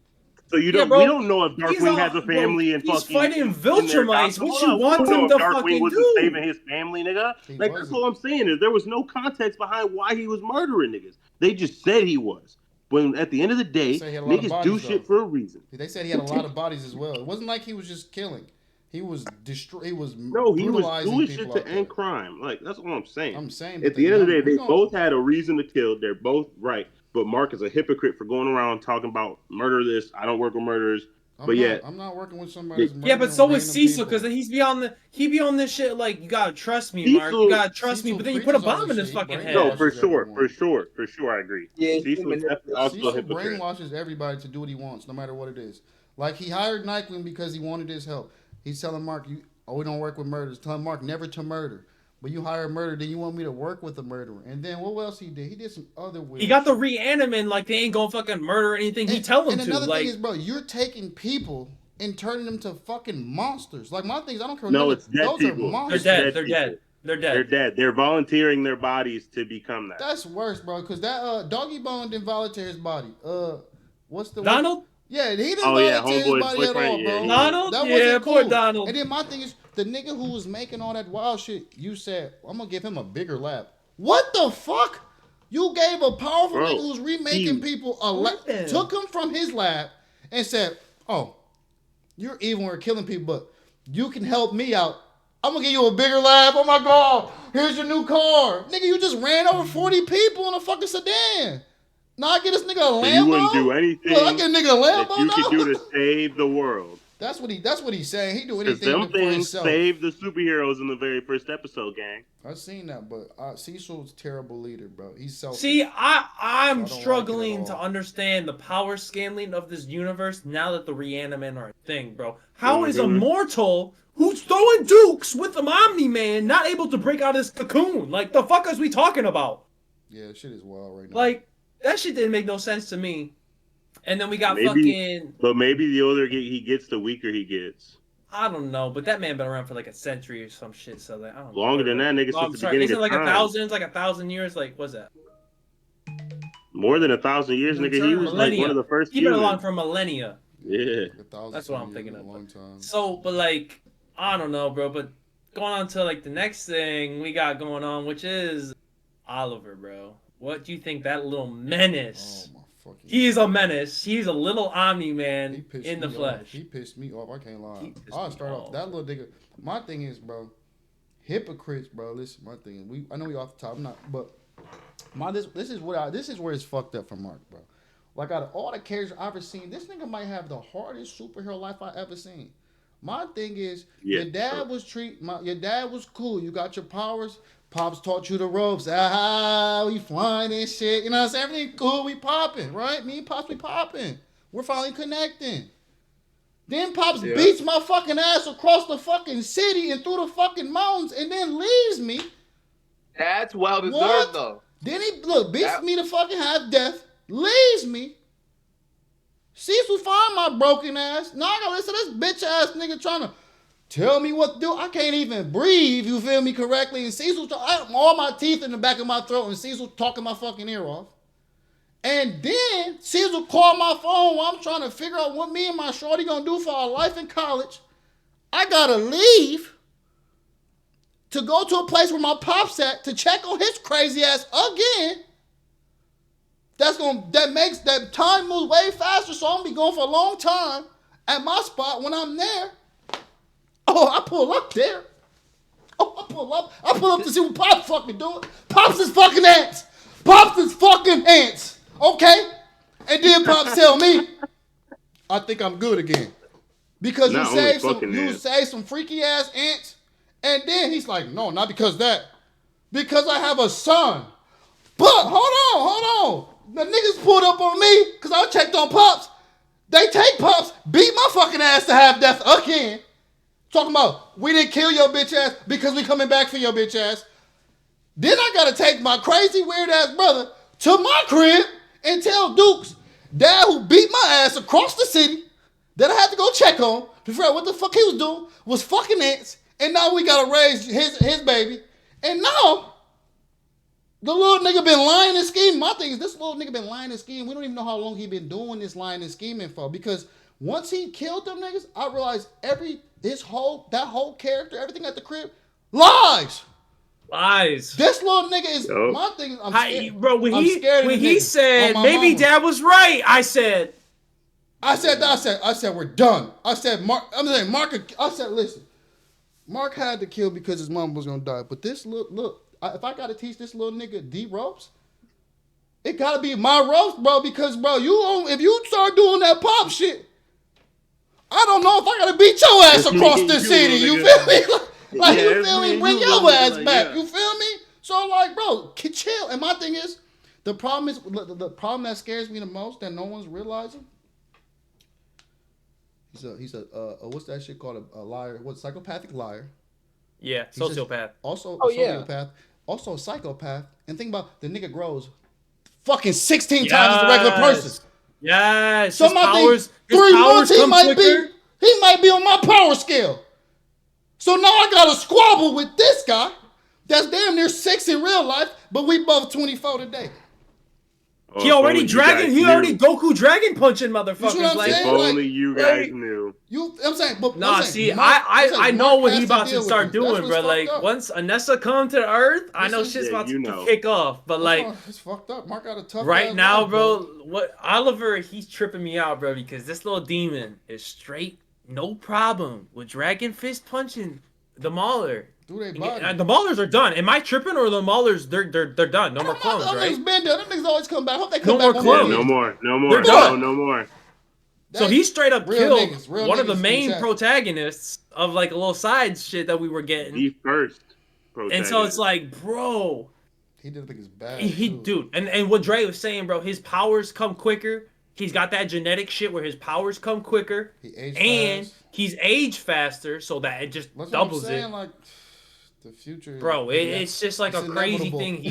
So you Yeah, don't. bro. We don't know if He's Darkwing all- has a family bro, and he's fucking. fighting in vulture their mice. gospel. What Hold you on, we want don't know him if to Darkwing fucking wasn't do? saving his family, nigga. He Like wasn't. that's all I'm saying is there was no context behind why he was murdering niggas. They just said he was. When at the end of the day, Say he had a lot of niggas bodies, do though. shit for a reason. They said he had a lot of bodies as well. It wasn't like he was just killing. He was He was No, he was brutalizing doing shit people to out there. end crime. Like that's all I'm saying. I'm saying. At the end of the day, they both had a reason to kill. They're both right. But Mark is a hypocrite for going around talking about murder this. I don't work with murderers. But yet, I'm not working with somebody yeah, that's Yeah, but murdering so is random Cecil, people. because he be on this shit like you gotta trust me, Mark. You Cecil, gotta trust me, Cecil but then you put a preaches all bomb this in shit. his He fucking no, head. for brainwashes sure, everyone. I agree. Yeah, he Cecil is definitely also a Cecil hypocrite. brainwashes everybody to do what he wants, no matter what it is. Like he hired Nyquist because he wanted his help. He's telling Mark, we don't work with murderers." Telling Mark never to murder. But you hire a murderer, then you want me to work with a murderer. And then what else he did? He did some other He weird got the shit. reanimin like they ain't gonna fucking murder anything he tell them And to. another thing is, Like bro, you're taking people and turning them to fucking monsters. Like my things, I don't care. No, Nigga, it's dead those are people. they're It's monsters. dead. dead They're dead. people. They're They're dead. dead. They're volunteering their bodies to become that. That's worse, bro. Because that Doggy Bone didn't volunteer his body. What's the word? Donald? Yeah, he didn't Oh yeah, volunteer his homeboy's body at boyfriend. all, Yeah, bro. he did. Donald? That Yeah, wasn't poor cool. Donald. And then my thing is, the nigga who was making all that wild shit, you said, I'm gonna give him a bigger lab. What the fuck? You gave a powerful Bro, nigga who's remaking he people a lab, Listen. took him from his lab and said, "Oh, you're evil and killing people, but you can help me out. I'm gonna give you a bigger lab. Oh my god, here's your new car, nigga. You just ran over 40 people in a fucking sedan. Now I get this nigga a so you wouldn't do Lambo. Look, I anything get a nigga a that Lambo you could do to now. save the world. That's what he's saying. He do Because anything them for things himself. saved the superheroes in the very first episode, gang. I've seen that, but Cecil's a terrible leader, bro. He's selfish. See, I'm like it struggling at to all. understand the power scaling of this universe now that the reanimin are a thing, bro. How is a Mhm. mortal who's throwing dukes with the Omni-Man not able to break out his cocoon? Like, the fuck is we talking about? Yeah, shit is wild right now. Like, that shit didn't make no sense to me. And then we got Maybe the older he gets, the weaker he gets. I don't know, but that man been around for like a century or some shit, so like, I don't know. Longer than that, nigga, No, since I'm the sorry, beginning isn't it of like time. 1,000? It's like 1,000 years? Like, what's that? More than 1,000 years, An nigga. He eternity. was like one of the first He been along humans. for millennia. Yeah. Like 1,000 That's what I'm years, thinking a of. long time. So, but like, I don't know, bro. But going on to like the next thing we got going on, which is Oliver, bro. What do you think that little menace? Oh my fucking. He is a menace. He's a little Omni He man pissed in the me flesh. off. He pissed me off. I can't lie. He pissed I'll me start off. off that little nigga. My thing is, bro, hypocrites, bro. Listen, my thing. I know we off the top. I'm not, but this is where it's fucked up for Mark, bro. Like out of all the characters I've ever seen, this nigga might have the hardest superhero life I ever seen. My thing is, Yeah, your dad your dad was cool. You got your powers. Pops taught you the ropes. Ah, we flying and shit. You know what I'm saying? Everything cool. We popping, right? Me and Pops, we popping. We're finally connecting. Then Pops beats my fucking ass across the fucking city and through the fucking mountains and then leaves me. That's well deserved, What? though. Then he beats me to fucking half death, leaves me. Cecil find my broken ass. Now I gotta listen to this bitch ass nigga trying to tell me what to do. I can't even breathe, you feel me, correctly. And Cecil, all my teeth in the back of my throat and Cecil talking my fucking ear off. And then Cecil called my phone while I'm trying to figure out what me and my shorty gonna do for our life in college. I gotta leave to go to a place where my pop's at to check on his crazy ass again. That makes that time move way faster, so I'm gonna be going for a long time at my spot when I'm there. Oh, I pull up there. Oh, I pull up to see what Pop's fucking doing. Pops is fucking ants. Pops is fucking ants. Okay? And then Pops tell me, I think I'm good again. Because Not you saved some freaky ass ants. And then he's like, no, not because that. Because I have a son. But hold on. The niggas pulled up on me because I checked on Pops. They take Pops, beat my fucking ass to have death again. Talking about, we didn't kill your bitch ass because we coming back for your bitch ass. Then I gotta take my crazy weird ass brother to my crib and tell Dukes, dad who beat my ass across the city, that I had to go check on to figure out what the fuck he was doing, was fucking ants. And now we gotta raise his baby. And now, the little nigga been lying and scheming. My thing is, this little nigga been lying and scheming. We don't even know how long he been doing this lying and scheming for. Because once he killed them niggas, I realized that whole character, everything at the crib, lies. Lies. This little nigga is my thing. I'm scared. Bro, when I'm scared of when the he nigga. said On my maybe mama. dad was right, I said I said we're done. I said Mark. I said listen. Mark had to kill because his mom was gonna die. But this look. If I gotta teach this little nigga D ropes, it gotta be my ropes, bro. Because bro, if you start doing that pop shit, I don't know if I gotta beat your ass It's me across and the you, city. You nigga. feel me? Like Yeah, you it's feel me me? and Bring you, your nigga, ass like, back. yeah. You feel me? So like, bro, chill. And my thing is, the the problem that scares me the most that no one's realizing. He's a what's that shit called, a liar? What, psychopathic liar? Yeah, He's just sociopath. also a Oh yeah. sociopath, also a psychopath. And think about, the nigga grows fucking 16 times as a regular person. Yes. Yes. So my thing, His 3 months powers he come might quicker. be on my power scale. So now I got to squabble with this guy that's damn near 6 in real life, but we both 24 today. Oh, if only you guys He already knew. Goku dragon punching You see what motherfuckers. I'm Like, If saying? only you guys like, knew. I'm saying, but nah, I'm see, saying Mark, I know Mark what he has about to deal with start this. That's doing, what's bro. fucked Like, up. once Anessa come to Earth, I know Listen, shit's Yeah, about you to know. kick off. But like, It's fucked up. Mark got a tough right ass now, life, bro, what Oliver, he's tripping me out, bro, because this little demon is straight, no problem with Dragon Fist punching the Mauler. Do they body? The Maulers are done. Am I tripping, or the Maulers they're done? No more clones, Them right? niggas been there. Them niggas always come back. Hope they No come more back one more Yeah, clones. no year. more. No They're more. done. No more. So he straight up real killed niggas, real one of the niggas in main chat. protagonists of like a little side shit that we were getting. The first And so it's protagonist. like, bro, He did think it's bad he too. dude, and what Dre was saying, bro, his powers come quicker. He's got that genetic shit where his powers come quicker, He aged and fast. he's aged faster, so that it just That's what I'm doubles saying. it. Like, the future, Bro, it's just like it's a crazy inevitable. thing.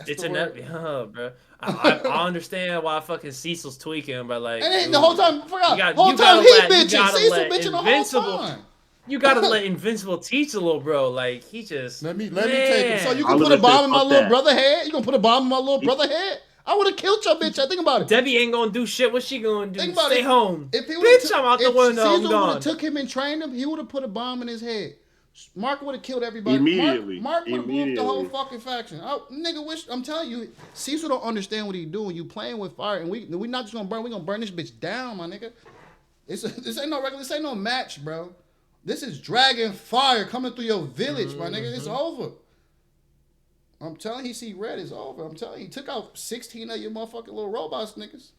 It's the word. inevitable, bro. I understand why fucking Cecil's tweaking, but like, And then dude, the whole time, forgot. you Whole time gotta he let bitching. Cecil bitching the whole Invincible. time. You gotta let Invincible teach a little, bro. Like he just Let me take him. So you can Oliver put a bomb said, in my "Fuck little that." brother head? You gonna put a bomb in my little brother head? I would have killed your bitch. Think about it. Debbie ain't gonna do shit. What's she gonna do? Think about Stay it. home. If he Bitch, I'm out the window. I'm Caesar would gone. have took him and trained him, he would have put a bomb in his head. Mark would have killed everybody. Immediately. Mark would have blew up the whole Immediately. fucking faction. I'm telling you, Cecil don't understand what he doing. You playing with fire, and we not just gonna burn. We gonna burn this bitch down, my nigga. This ain't no regular. This ain't no match, bro. This is dragon fire coming through your village, my nigga. It's over. I'm telling you, he see red. It's over. I'm telling you, he took out 16 of your motherfucking little robots, niggas.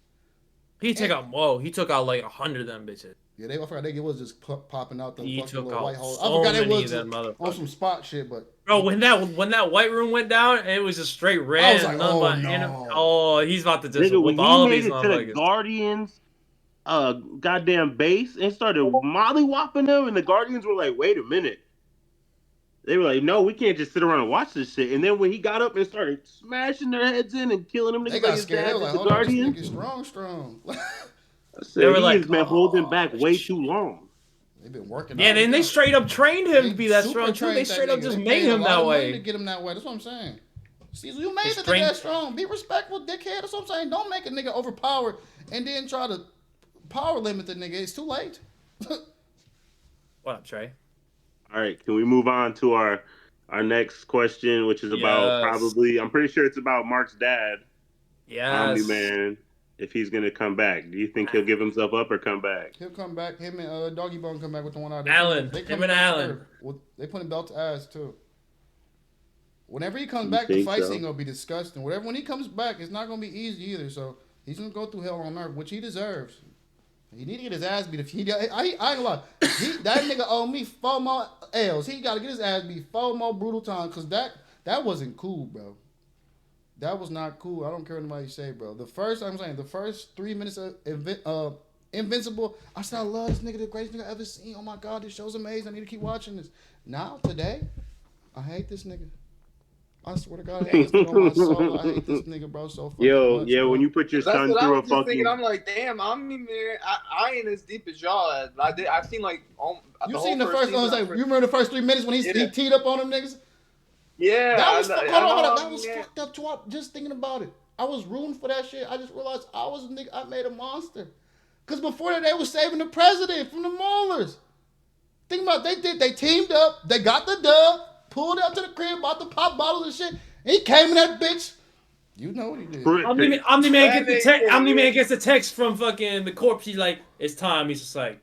He took out like 100 of them bitches. Yeah, I forgot they was just popping out the He fucking took little out white holes. I so forgot they many was of them on motherfuckers. some spot shit, but Bro, when that white room went down, it was just straight red. I was like, and nothing oh, but no. oh, he's about to just Nigga, whip when he all made these it to the motherfuckers. Guardians goddamn base and started mollywhopping them, and the Guardians were like, wait a minute. They were like, no, we can't just sit around and watch this shit. And then when he got up and started smashing their heads in and killing them They niggas got like his scared. dad They were did like, the hold on, this Guardians, nigga strong. I They said, were he like, has been holding oh, back way shit. too long. They've been working Yeah, out. then they straight up trained him to be that super strong too. They trained straight that up nigga. just They made paid a him lot that of money to way. get him that way. That's what I'm saying. Caesar, you made His the nigga that strength- strong. Be respectful, dickhead. That's what I'm saying. Don't make a nigga overpowered and then try to power limit the nigga. It's too late. What up, Trey? All right, can we move on to our next question, which is about Yes. I'm pretty sure it's about Mark's dad, Omni Yes. Man, if he's gonna come back. Do you think he'll give himself up or come back? He'll come back. Him and Doggy Bone come back with the one eye. Allen. They Him coming and back Allen. together. Well, they putting belt to ass too. Whenever he comes You back, the think fights so? ain't gonna be disgusting. When he comes back, it's not gonna be easy either. So he's gonna go through hell on earth, which he deserves. He need to get his ass beat. If he, I ain't gonna lie. That nigga owe me 4 more L's. He gotta get his ass beat 4 more brutal times because that wasn't cool, bro. That was not cool. I don't care what anybody say, bro. The first 3 minutes of Invincible, I said, I love this nigga, the greatest nigga I ever seen. Oh my God, this show's amazing. I need to keep watching this. Now, today, I hate this nigga. I swear to God, I hate this nigga on my soul. I hate this nigga, bro, so fucking much, Yeah, bro. when you put your That's son what I through a was just thinking. fucking. I'm like, damn, I ain't as deep as y'all. I've seen like You the seen whole the first? season. You remember the first 3 minutes when he teed up on them niggas? Yeah, That was I hold on. know, That was yeah. fucked up too. Just thinking about it, I was rooting for that shit. I just realized I was a nigga. I made a monster. Cause before that, they was saving the president from the Maulers. Think about it, they teamed up. They got the dub. Pulled out to the crib, bought the pop bottles and shit. And he came in that bitch. You know what he did. Omni-Man gets a text from fucking the corpse. He's like, it's time. He's just like,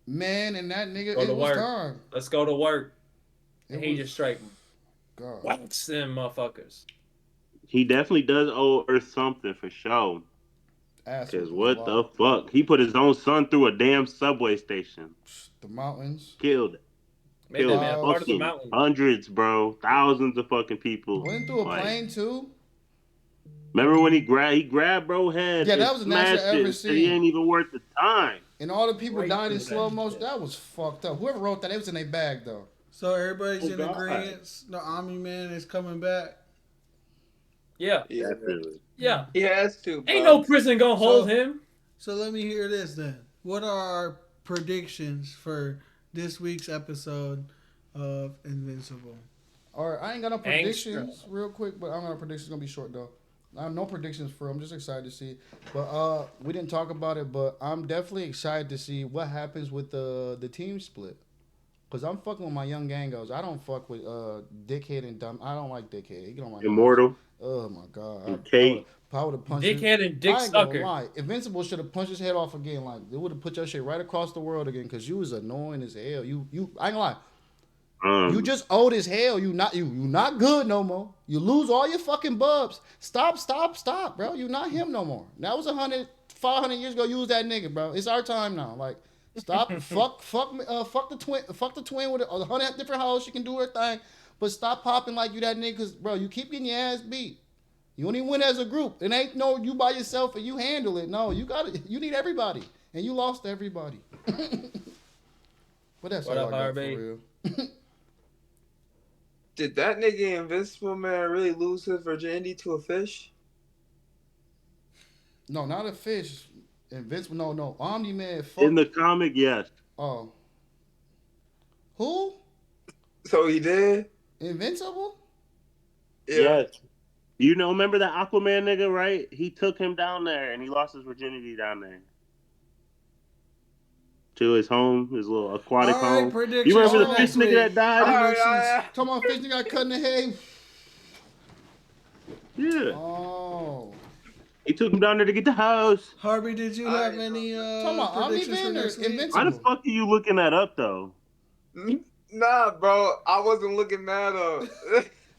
Man, and that nigga, go to it was work. time. Let's go to work. It And he was- just straight God. whacks them motherfuckers. He definitely does owe Earth something for sure. Ass Cause whooping is what the wild. fuck? He put his own son through a damn subway station. The mountains, Killed it. Made that Killed man a part of the clouds. fucking mountain. hundreds, bro. Thousands of fucking people. Went through a Like, plane too. remember when he grabbed bro head Yeah, and that was the nicest smashed I it ever and said he seen. ain't even worth the time. And all the people Right died in through that slow motion. shit. That was fucked up. Whoever wrote that, it was in their bag though. So everybody's Oh in God. agreement. The Omni Man is coming back. Yeah, Yeah, Definitely. yeah. he has to, Ain't bro. no prison gonna hold So him. so let me hear this then. What are our predictions for this week's episode of Invincible? All right, I ain't got no Angstrom. predictions real quick, but I'm gonna predictions gonna be short though. I have no predictions for. I'm just excited to see. But we didn't talk about it, but I'm definitely excited to see what happens with the team split. Cause I'm fucking with my young gangos. I don't fuck with dickhead and dumb. I don't like dickhead. He get on my nerves. Immortal Oh my god, and I would Kate. have punched his. Dickhead and Dick I ain't gonna Sucker. lie. Invincible should have punched his head off again. Like it would have put your shit right across the world again. Cause you was annoying as hell. You. I ain't gonna lie. You Um, just old as hell. You not good no more. You lose all your fucking bubs. Stop, bro. You not him no more. That was 500 years ago. You was that nigga, bro. It's our time now. Like, stop, fuck the twin with 100 different hoes. She can do her thing, but stop popping like you that nigga, cause bro, you keep getting your ass beat. You only win as a group. It ain't no you by yourself and you handle it. No, you got it. You need everybody, and you lost everybody. But that's What all up, I got for Harvey? real. Did that nigga Invincible Man really lose his virginity to a fish? No, not a fish. Invincible. No. Omni Man. in Fuck. the comic, yes. Oh, who? So he did? Invincible? Yeah. Yes. You know, remember that Aquaman nigga, right? He took him down there and he lost his virginity down there to his home, his little aquatic All right, home. You predictions remember for the fish Oh, next nigga week. that died? Predictions. come on, fish. You got cut in the head. Yeah. Oh, He took him down there to get the house. Harvey, did you I have didn't know any talking about Omni predictions for Man or next week? Why the Invincible? fuck are you looking that up though? that. Nah, bro. I wasn't looking that up.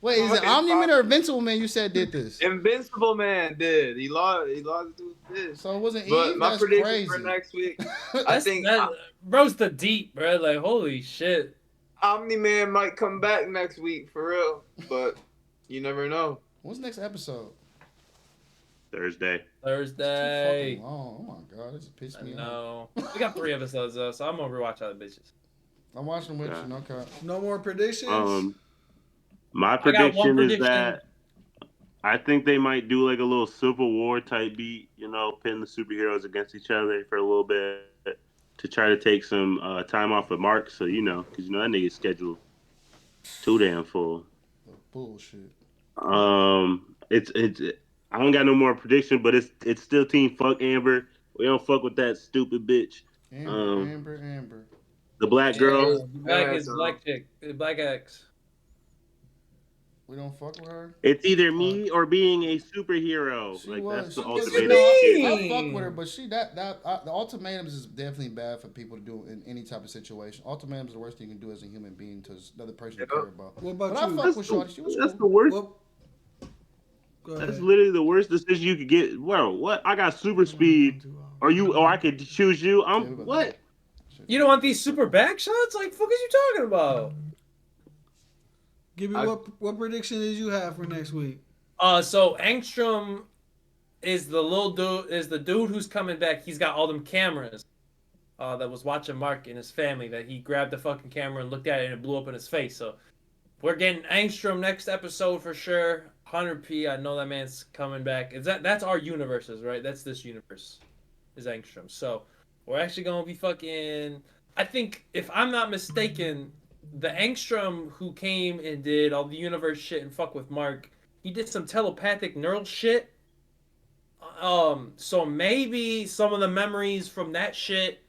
Wait, is it But if Omni I, Man or Invincible Man? You said did this. Invincible Man did. He lost to a fish. So it wasn't But Eve. my That's prediction for crazy. next week, I That's think that. Bro's the deep, bro. Like holy shit. Omni Man might come back next week for real. But you never know. What's next episode? Thursday. It's too Thursday. fucking long. Oh my god, it just pissed me off. No, we got 3 episodes though, so I'm gonna rewatch other bitches. I'm watching with Yeah. you. Okay. No more predictions. My I got one prediction is prediction. that I think they might do like a little Civil War type beat, you know, pin the superheroes against each other for a little bit to try to take some time off of Mark. So because that nigga's schedule too damn full. Bullshit. It's I don't got no more prediction, but it's still team fuck Amber. We don't fuck with that stupid bitch. Amber, Um, Amber, Amber. the black girl. Black is black chick. Black X. We don't fuck with her. It's either All right. me or being a superhero. She Like that's was. the She was. ultimatum. No, shit. I fuck with her, but the ultimatums is definitely bad for people to do in any type of situation. Ultimatums is the worst thing you can do as a human being to another person you care about. What But about I you? fuck with Shorty. She was That's cool. the worst. What? Go That's ahead. literally the worst decision you could get. Bro, what? I got super speed, or I could choose you. Yeah, we about to do What? that. Shit. You don't want these super back shots? Like fuck is you talking about? Give me what prediction did you have for next week? So Angstrom is the dude who's coming back. He's got all them cameras. That was watching Mark and his family. That he grabbed the fucking camera and looked at it and it blew up in his face. So we're getting Angstrom next episode for sure. 100p. I know that man's coming back. That's our universes, right? That's this universe. Is Angstrom. So we're actually gonna be fucking. I think if I'm not mistaken, the Angstrom who came and did all the universe shit and fuck with Mark, he did some telepathic neural shit. So maybe some of the memories from that shit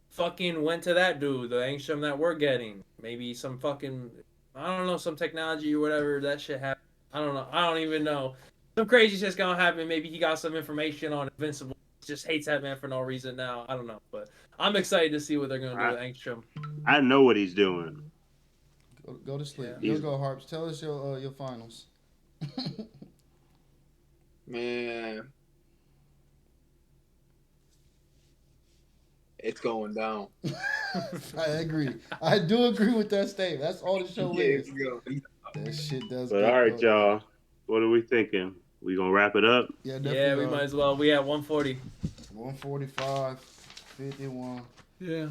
fucking went to that dude, the Angstrom that we're getting. Maybe some fucking, I don't know, some technology or whatever that shit happened. I don't know. I don't even know. Some crazy shit's gonna happen. Maybe he got some information on Invincible. Just hates that man for no reason now. I don't know, but I'm excited to see what they're gonna do with Angstrom. I know what he's doing. Go to sleep. Yeah. Go Harps. Tell us your finals. Man. it's going down. I agree. I do agree with that statement. That's all the show Yeah, is. it's going. That shit does But get all right, up. y'all. What are we thinking? We gonna wrap it up? Yeah, Yeah, we definitely. might as well. We at 140. 145, 51. Yeah.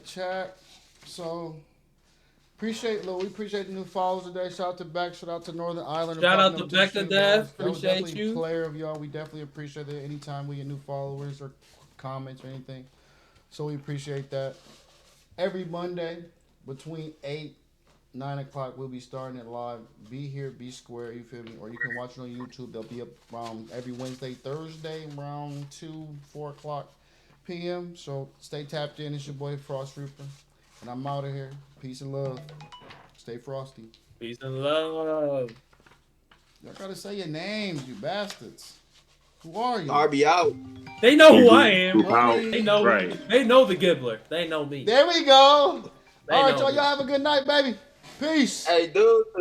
Chat. So appreciate we appreciate the new followers today. Shout out to Beck. Shout out to Northern Ireland. Shout out popping to up Beck the to stream, Death. guys. That was Appreciate definitely you. a player of y'all. We definitely appreciate it anytime we get new followers or comments or anything. So we appreciate that. Every Monday between 8, 9 o'clock, we'll be starting it live. Be here, be square, you feel me? Or you can watch it on YouTube. They'll be up around every Wednesday, Thursday, around 2, 4 o'clock p.m. So stay tapped in. It's your boy Frost Reaper. And I'm out of here. Peace and love. Stay frosty. Peace and love. Y'all gotta say your names, you bastards. Who are you? RB out. They know who I am. Group out. They know. Right. They know the Gibbler. They know me. There we go. They All right, know y'all. me. Y'all have a good night, baby. Peace. Hey, dude.